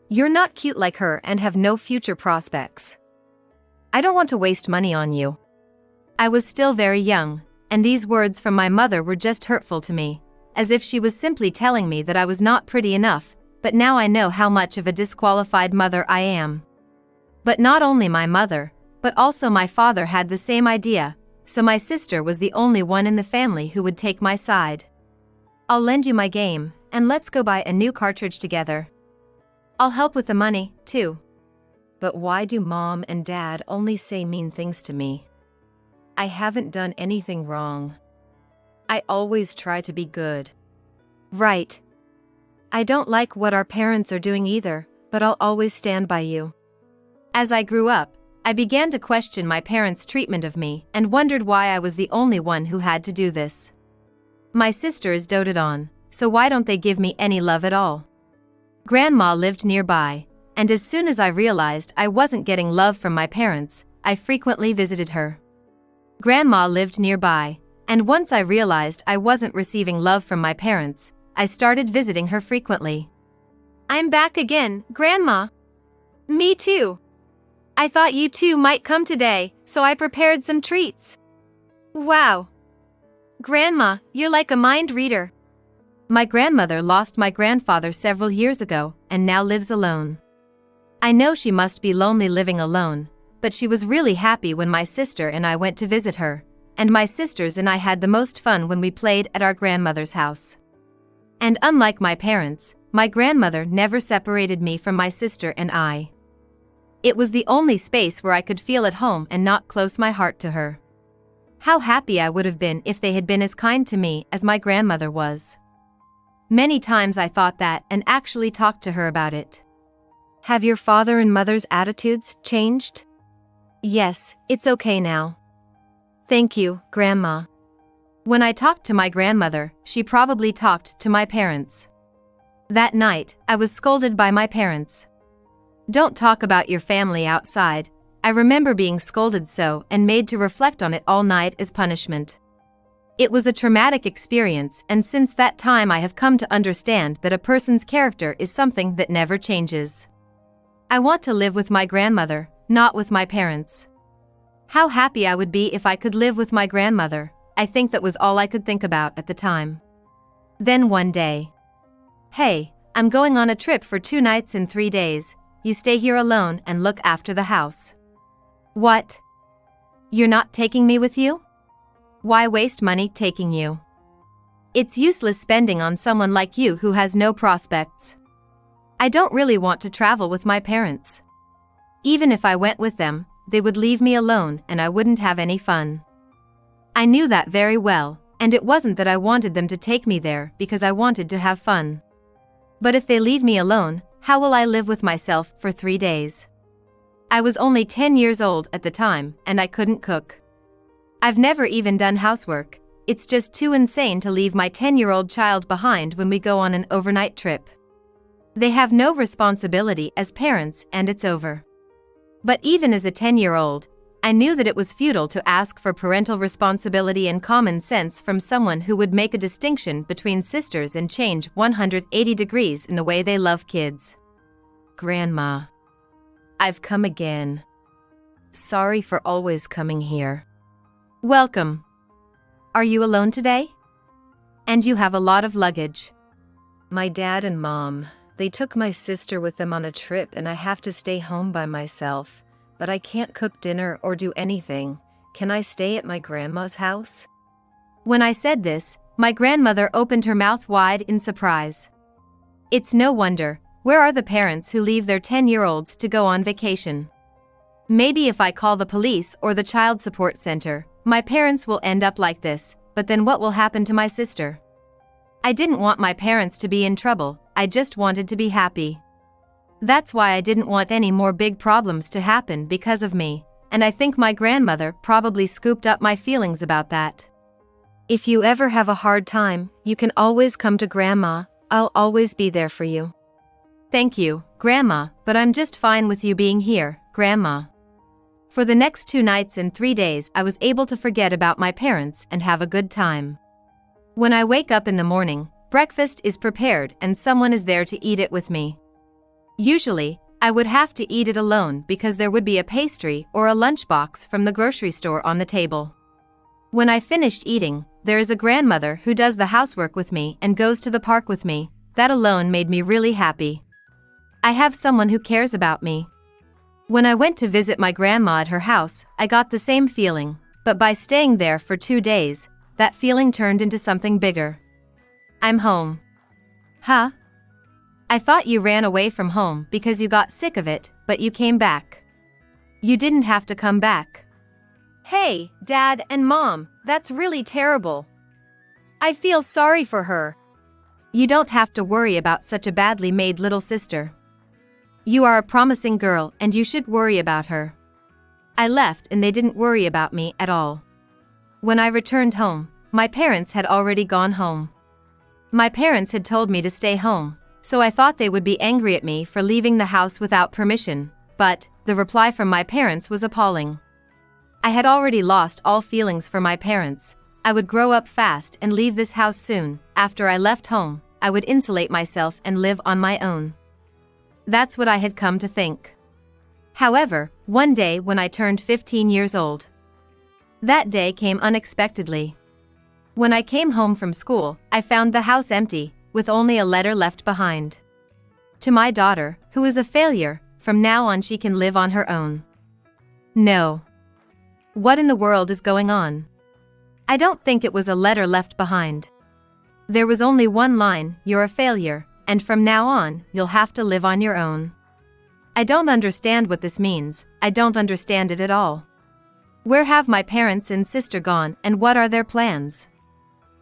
A: You're not cute like her and have no future prospects. I don't want to waste money on you. I was still very young, and these words from my mother were just hurtful to me, as if she was simply telling me that I was not pretty enough, but now I know how much of a disqualified mother I am. But not only my mother, but also my father had the same idea, so my sister was the only one in the family who would take my side. I'll lend you my game, and let's go buy a new cartridge together. I'll help with the money, too. But why do Mom and Dad only say mean things to me? I haven't done anything wrong. I always try to be good. Right. I don't like what our parents are doing either, but I'll always stand by you. As I grew up, I began to question my parents' treatment of me and wondered why I was the only one who had to do this. My sister is doted on, so why don't they give me any love at all? Grandma lived nearby, and as soon as I realized I wasn't getting love from my parents, I frequently visited her. Grandma lived nearby, and once I realized I wasn't receiving love from my parents, I started visiting her frequently.
B: I'm back again, Grandma. Me too. I thought you two might come today, so I prepared some treats. Wow. Grandma, you're like a mind reader.
A: My grandmother lost my grandfather several years ago and now lives alone. I know she must be lonely living alone, but she was really happy when my sister and I went to visit her, and my sisters and I had the most fun when we played at our grandmother's house. And unlike my parents, my grandmother never separated me from my sister and I. It was the only space where I could feel at home and not close my heart to her. How happy I would have been if they had been as kind to me as my grandmother was. Many times I thought that and actually talked to her about it.
C: Have your father and mother's attitudes changed?
A: Yes, it's okay now.
C: Thank you, Grandma.
A: When I talked to my grandmother, she probably talked to my parents. That night, I was scolded by my parents. Don't talk about your family outside. I remember being scolded so and made to reflect on it all night as punishment. It was a traumatic experience, and since that time I have come to understand that a person's character is something that never changes. I want to live with my grandmother, not with my parents. How happy I would be if I could live with my grandmother. I think that was all I could think about at the time. Then one day. Hey, I'm going on a trip for 2 nights and 3 days. You stay here alone and look after the house. What? You're not taking me with you? Why waste money taking you? It's useless spending on someone like you who has no prospects. I don't really want to travel with my parents. Even if I went with them, they would leave me alone and I wouldn't have any fun. I knew that very well, and it wasn't that I wanted them to take me there because I wanted to have fun. But if they leave me alone, how will I live with myself for 3 days? I was only 10 years old at the time, and I couldn't cook. I've never even done housework. It's just too insane to leave my 10-year-old child behind when we go on an overnight trip. They have no responsibility as parents and it's over. But even as a 10-year-old, I knew that it was futile to ask for parental responsibility and common sense from someone who would make a distinction between sisters and change 180 degrees in the way they love kids.
C: Grandma. I've come again. Sorry for always coming here.
A: Welcome. Are you alone today? And you have a lot of luggage.
C: My dad and mom, they took my sister with them on a trip and I have to stay home by myself. But I can't cook dinner or do anything. Can I stay at my grandma's house?
A: When I said this, my grandmother opened her mouth wide in surprise. It's no wonder. Where are the parents who leave their 10-year-olds to go on vacation? Maybe if I call the police or the child support center, my parents will end up like this, but then what will happen to my sister? I didn't want my parents to be in trouble, I just wanted to be happy. That's why I didn't want any more big problems to happen because of me, and I think my grandmother probably scooped up my feelings about that.
C: If you ever have a hard time, you can always come to Grandma. I'll always be there for you.
A: Thank you, Grandma, but I'm just fine with you being here, Grandma. For the next 2 nights and 3 days I was able to forget about my parents and have a good time. When I wake up in the morning, breakfast is prepared and someone is there to eat it with me. Usually, I would have to eat it alone because there would be a pastry or a lunchbox from the grocery store on the table. When I finished eating, there is a grandmother who does the housework with me and goes to the park with me. That alone made me really happy. I have someone who cares about me. When I went to visit my grandma at her house, I got the same feeling, but by staying there for 2 days, that feeling turned into something bigger. I'm home. Huh? I thought you ran away from home because you got sick of it, but you came back. You didn't have to come back.
B: Hey, Dad and Mom, that's really terrible. I feel sorry for her.
A: You don't have to worry about such a badly made little sister. You are a promising girl and you should worry about her. I left and they didn't worry about me at all. When I returned home, my parents had already gone home. My parents had told me to stay home, so I thought they would be angry at me for leaving the house without permission, but the reply from my parents was appalling. I had already lost all feelings for my parents. I would grow up fast and leave this house soon. After I left home, I would insulate myself and live on my own. That's what I had come to think. However, one day when I turned 15 years old, that day came unexpectedly. When I came home from school, I found the house empty, with only a letter left behind. To my daughter, who is a failure, from now on she can live on her own. No. What in the world is going on? I don't think it was a letter left behind. There was only one line, "You're a failure, and from now on, you'll have to live on your own." I don't understand what this means, I don't understand it at all. Where have my parents and sister gone, and what are their plans?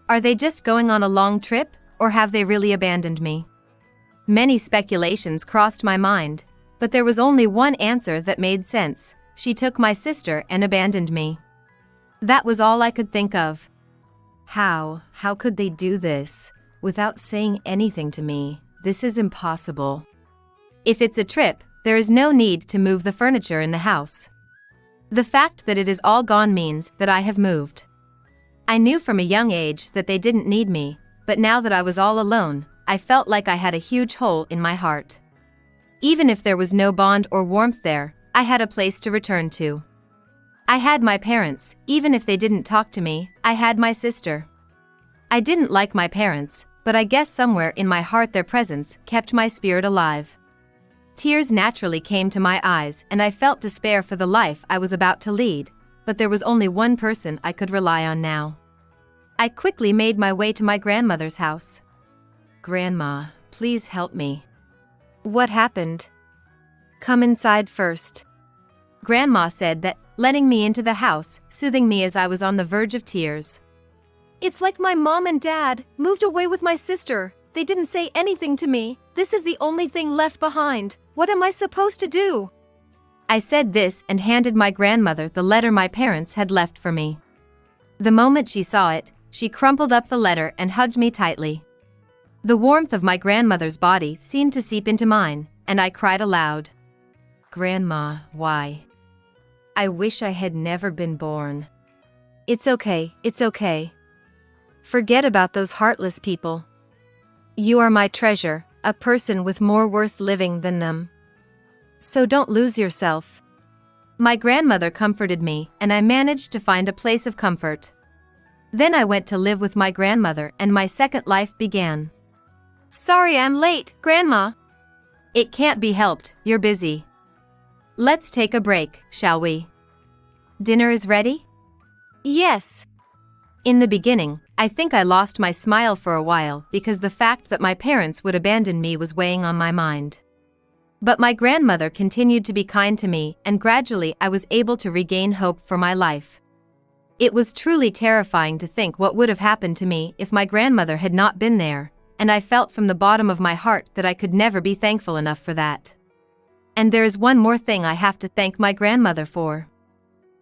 A: Are they just going on a long trip, or have they really abandoned me? Many speculations crossed my mind, but there was only one answer that made sense: she took my sister and abandoned me. That was all I could think of.
C: How could they do this, without saying anything to me? This is impossible.
A: If it's a trip, there is no need to move the furniture in the house. The fact that it is all gone means that I have moved. I knew from a young age that they didn't need me, but now that I was all alone, I felt like I had a huge hole in my heart. Even if there was no bond or warmth there, I had a place to return to. I had my parents, even if they didn't talk to me, I had my sister. I didn't like my parents, but I guess somewhere in my heart their presence kept my spirit alive. Tears naturally came to my eyes and I felt despair for the life I was about to lead, but there was only one person I could rely on now. I quickly made my way to my grandmother's house.
C: Grandma, please help me.
B: What happened? Come inside first.
A: Grandma said that, letting me into the house, soothing me as I was on the verge of tears.
B: It's like my mom and dad moved away with my sister. They didn't say anything to me. This is the only thing left behind. What am I supposed to do?
A: I said this and handed my grandmother the letter my parents had left for me. The moment she saw it, she crumpled up the letter and hugged me tightly. The warmth of my grandmother's body seemed to seep into mine, and I cried aloud.
C: Grandma, why? I wish I had never been born.
B: It's okay, it's okay. Forget about those heartless people. You are my treasure, a person with more worth living than them. So don't lose yourself.
A: My grandmother comforted me, and I managed to find a place of comfort. Then I went to live with my grandmother and my second life began.
B: Sorry I'm late, Grandma.
A: It can't be helped, you're busy. Let's take a break, shall we? Dinner is ready?
B: Yes.
A: In the beginning, I think I lost my smile for a while because the fact that my parents would abandon me was weighing on my mind. But my grandmother continued to be kind to me, and gradually I was able to regain hope for my life. It was truly terrifying to think what would have happened to me if my grandmother had not been there, and I felt from the bottom of my heart that I could never be thankful enough for that. And there is one more thing I have to thank my grandmother for.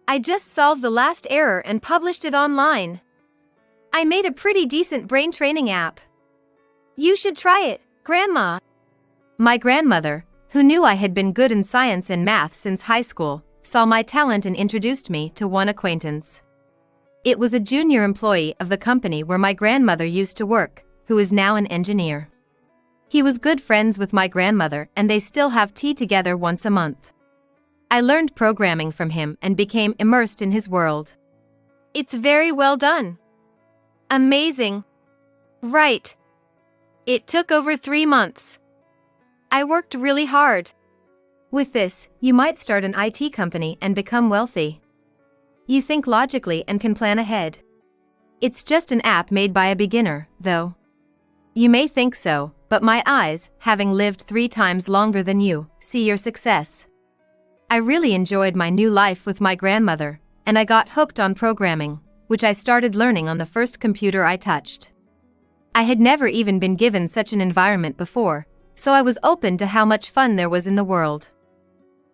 B: I just solved the last error and published it online. I made a pretty decent brain training app. You should try it, Grandma.
A: My grandmother, who knew I had been good in science and math since high school, saw my talent and introduced me to one acquaintance. It was a junior employee of the company where my grandmother used to work, who is now an engineer. He was good friends with my grandmother and they still have tea together once a month. I learned programming from him and became immersed in his world.
B: It's very well done. Amazing. Right. It took over 3 months. I worked really hard.
A: With this, you might start an IT company and become wealthy. You think logically and can plan ahead. It's just an app made by a beginner, though. You may think so, but my eyes, having lived 3 times longer than you, see your success. I really enjoyed my new life with my grandmother, and I got hooked on programming, which I started learning on the first computer I touched. I had never even been given such an environment before, so I was open to how much fun there was in the world.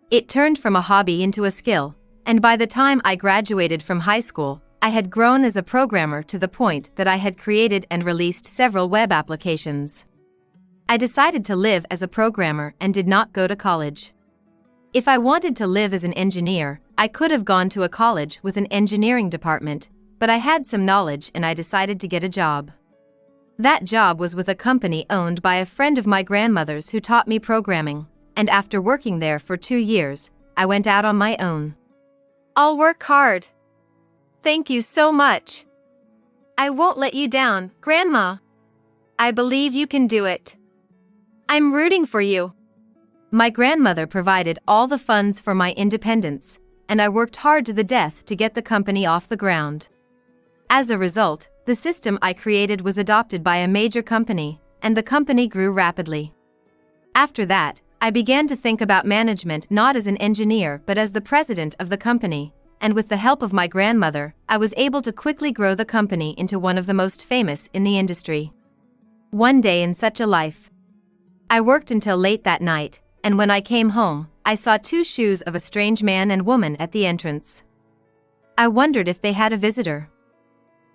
A: It turned from a hobby into a skill, and by the time I graduated from high school, I had grown as a programmer to the point that I had created and released several web applications. I decided to live as a programmer and did not go to college. If I wanted to live as an engineer, I could have gone to a college with an engineering department, but I had some knowledge and I decided to get a job. That job was with a company owned by a friend of my grandmother's who taught me programming, and after working there for 2 years, I went out on my own.
B: I'll work hard. Thank you so much. I won't let you down, Grandma. I believe you can do it. I'm rooting for you.
A: My grandmother provided all the funds for my independence, and I worked hard to the death to get the company off the ground. As a result, the system I created was adopted by a major company, and the company grew rapidly. After that, I began to think about management not as an engineer but as the president of the company, and with the help of my grandmother, I was able to quickly grow the company into one of the most famous in the industry. One day in such a life. I worked until late that night, and when I came home, I saw two shoes of a strange man and woman at the entrance. I wondered if they had a visitor.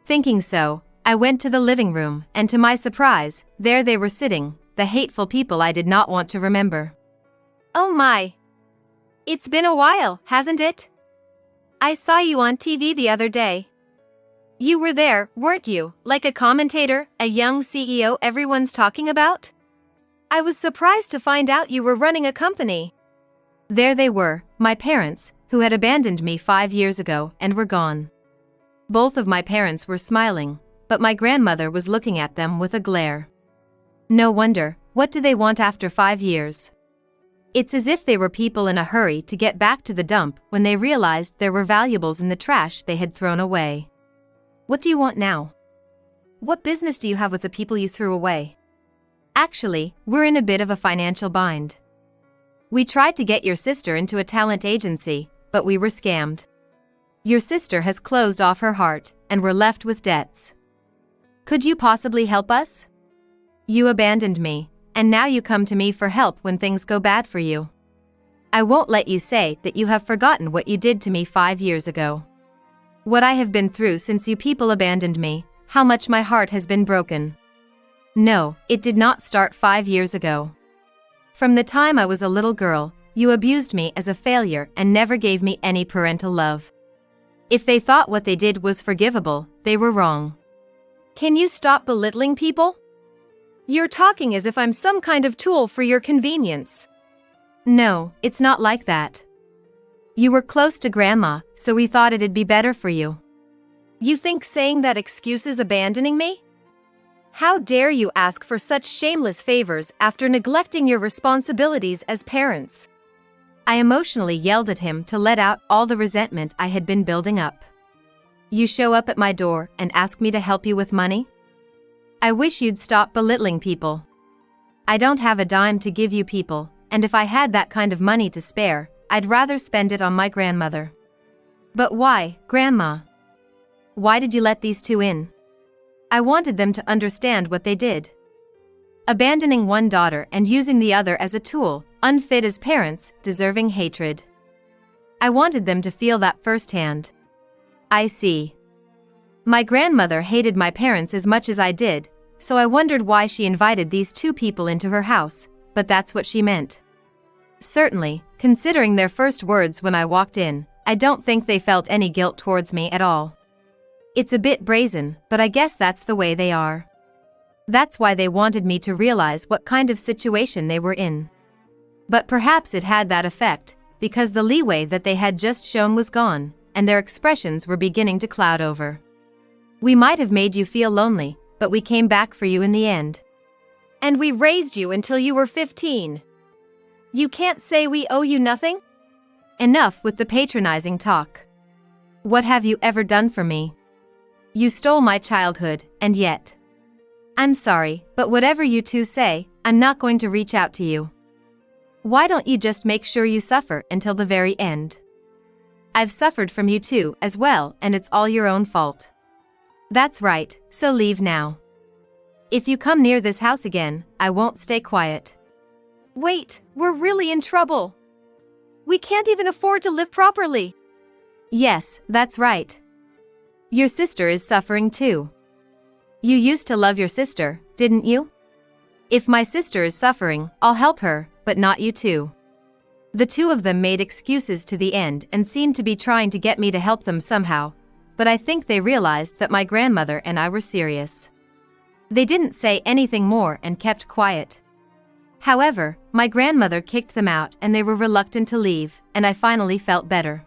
A: Thinking so, I went to the living room, and to my surprise, there they were sitting, the hateful people I did not want to remember.
B: Oh my! It's been a while, hasn't it? I saw you on TV the other day. You were there, weren't you, like a commentator, a young CEO everyone's talking about? I was surprised to find out you were running a company.
A: There they were, my parents, who had abandoned me 5 years ago and were gone. Both of my parents were smiling, but my grandmother was looking at them with a glare. No wonder, what do they want after 5 years? It's as if they were people in a hurry to get back to the dump when they realized there were valuables in the trash they had thrown away. What do you want now? What business do you have with the people you threw away? Actually, we're in a bit of a financial bind. We tried to get your sister into a talent agency, but we were scammed. Your sister has closed off her heart, and we're left with debts. Could you possibly help us? You abandoned me, and now you come to me for help when things go bad for you. I won't let you say that you have forgotten what you did to me 5 years ago. What I have been through since you people abandoned me, how much my heart has been broken. No, it did not start 5 years ago. From the time I was a little girl, you abused me as a failure and never gave me any parental love. If they thought what they did was forgivable, they were wrong.
B: Can you stop belittling people? You're talking as if I'm some kind of tool for your convenience.
A: No, it's not like that. You were close to Grandma, so we thought it'd be better for you.
B: You think saying that excuse is abandoning me? How dare you ask for such shameless favors after neglecting your responsibilities as parents?
A: I emotionally yelled at him to let out all the resentment I had been building up. You show up at my door and ask me to help you with money? I wish you'd stop belittling people. I don't have a dime to give you people, and if I had that kind of money to spare, I'd rather spend it on my grandmother. But why, Grandma? Why did you let these two in? I wanted them to understand what they did. Abandoning one daughter and using the other as a tool, unfit as parents, deserving hatred. I wanted them to feel that firsthand. I see. My grandmother hated my parents as much as I did, so I wondered why she invited these two people into her house, but that's what she meant. Certainly, considering their first words when I walked in, I don't think they felt any guilt towards me at all. It's a bit brazen, but I guess that's the way they are. That's why they wanted me to realize what kind of situation they were in. But perhaps it had that effect, because the leeway that they had just shown was gone, and their expressions were beginning to cloud over. We might have made you feel lonely, but we came back for you in the end.
B: And we raised you until you were 15. You can't say we owe you nothing?
A: Enough with the patronizing talk. What have you ever done for me? You stole my childhood, and yet. I'm sorry, but whatever you two say, I'm not going to reach out to you. Why don't you just make sure you suffer until the very end? I've suffered from you too, as well, and it's all your own fault. That's right, so leave now. If you come near this house again, I won't stay quiet.
B: Wait, we're really in trouble. We can't even afford to live properly.
A: Yes, that's right. Your sister is suffering too. You used to love your sister, didn't you? If my sister is suffering, I'll help her, but not you two. The two of them made excuses to the end and seemed to be trying to get me to help them somehow, but I think they realized that my grandmother and I were serious. They didn't say anything more and kept quiet. However, my grandmother kicked them out and they were reluctant to leave, and I finally felt better.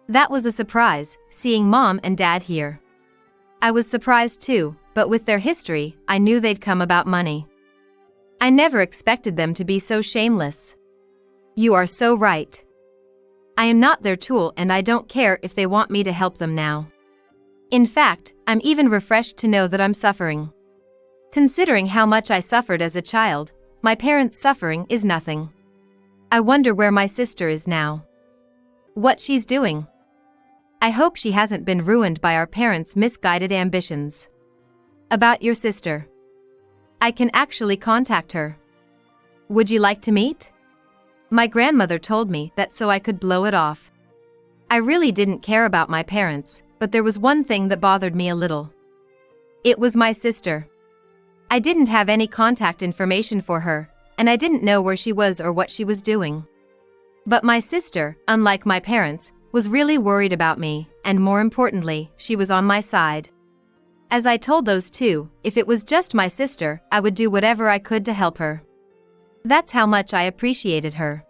A: That was a surprise, seeing Mom and Dad here. I was surprised too, but with their history, I knew they'd come about money. I never expected them to be so shameless. You are so right. I am not their tool and I don't care if they want me to help them now. In fact, I'm even refreshed to know that I'm suffering. Considering how much I suffered as a child, my parents' suffering is nothing. I wonder where my sister is now. What she's doing. I hope she hasn't been ruined by our parents' misguided ambitions. About your sister. I can actually contact her. Would you like to meet? My grandmother told me that so I could blow it off. I really didn't care about my parents, but there was one thing that bothered me a little. It was my sister. I didn't have any contact information for her, and I didn't know where she was or what she was doing. But my sister, unlike my parents, was really worried about me, and more importantly, she was on my side. As I told those two, if it was just my sister, I would do whatever I could to help her. That's how much I appreciated her.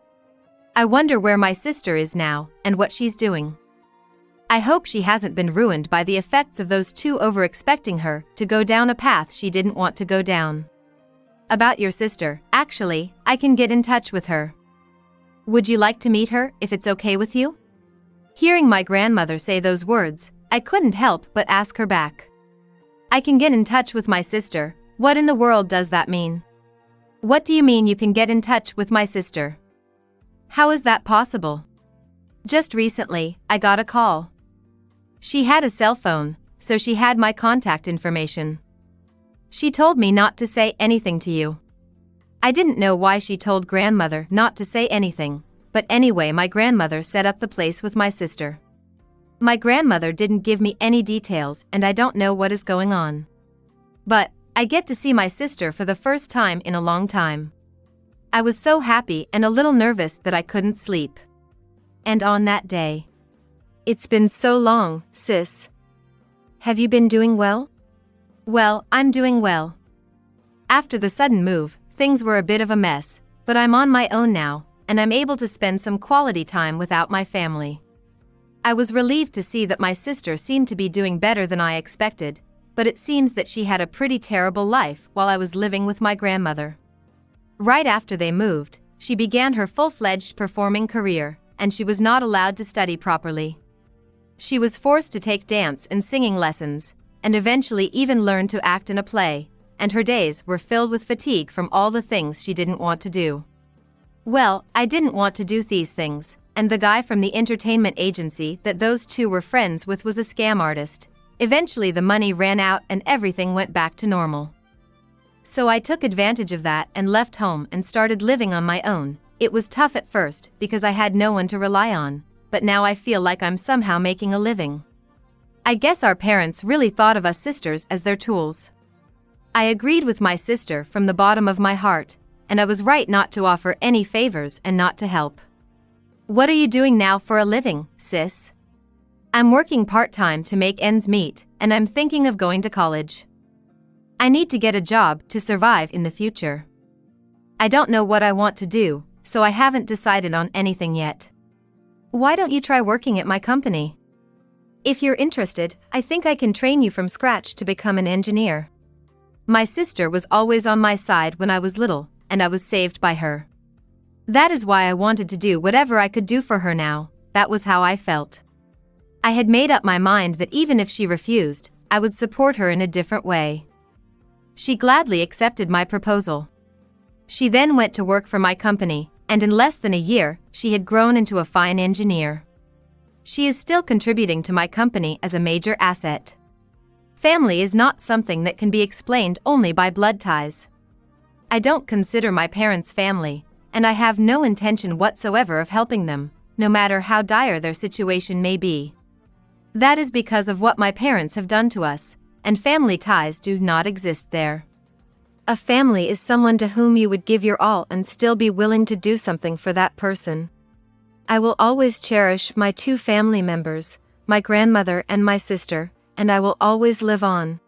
A: I wonder where my sister is now, and what she's doing. I hope she hasn't been ruined by the effects of those two over-expecting her to go down a path she didn't want to go down. About your sister, actually, I can get in touch with her. Would you like to meet her, if it's okay with you? Hearing my grandmother say those words, I couldn't help but ask her back. I can get in touch with my sister. What in the world does that mean? What do you mean you can get in touch with my sister? How is that possible? Just recently, I got a call. She had a cell phone, so she had my contact information. She told me not to say anything to you. I didn't know why she told grandmother not to say anything, but anyway, my grandmother set up the place with my sister. My grandmother didn't give me any details and I don't know what is going on. But I get to see my sister for the first time in a long time. I was so happy and a little nervous that I couldn't sleep. And on that day.
C: It's been so long, sis. Have you been doing well?
A: Well, I'm doing well. After the sudden move, things were a bit of a mess, but I'm on my own now, and I'm able to spend some quality time without my family. I was relieved to see that my sister seemed to be doing better than I expected, but it seems that she had a pretty terrible life while I was living with my grandmother. Right after they moved, she began her full-fledged performing career, and she was not allowed to study properly. She was forced to take dance and singing lessons, and eventually even learn to act in a play, and her days were filled with fatigue from all the things she didn't want to do. Well, I didn't want to do these things, and the guy from the entertainment agency that those two were friends with was a scam artist. Eventually the money ran out and everything went back to normal. So I took advantage of that and left home and started living on my own. It was tough at first because I had no one to rely on, but now I feel like I'm somehow making a living. I guess our parents really thought of us sisters as their tools. I agreed with my sister from the bottom of my heart, and I was right not to offer any favors and not to help. What are you doing now for a living, sis? I'm working part-time to make ends meet, and I'm thinking of going to college. I need to get a job to survive in the future. I don't know what I want to do, so I haven't decided on anything yet. Why don't you try working at my company? If you're interested, I think I can train you from scratch to become an engineer. My sister was always on my side when I was little, and I was saved by her. That is why I wanted to do whatever I could do for her now. That was how I felt. I had made up my mind that even if she refused, I would support her in a different way. She gladly accepted my proposal. She then went to work for my company, and in less than a year, she had grown into a fine engineer. She is still contributing to my company as a major asset. Family is not something that can be explained only by blood ties. I don't consider my parents family, and I have no intention whatsoever of helping them, no matter how dire their situation may be. That is because of what my parents have done to us, and family ties do not exist there.
C: A family is someone to whom you would give your all and still be willing to do something for that person. I will always cherish my two family members, my grandmother and my sister, and I will always live on.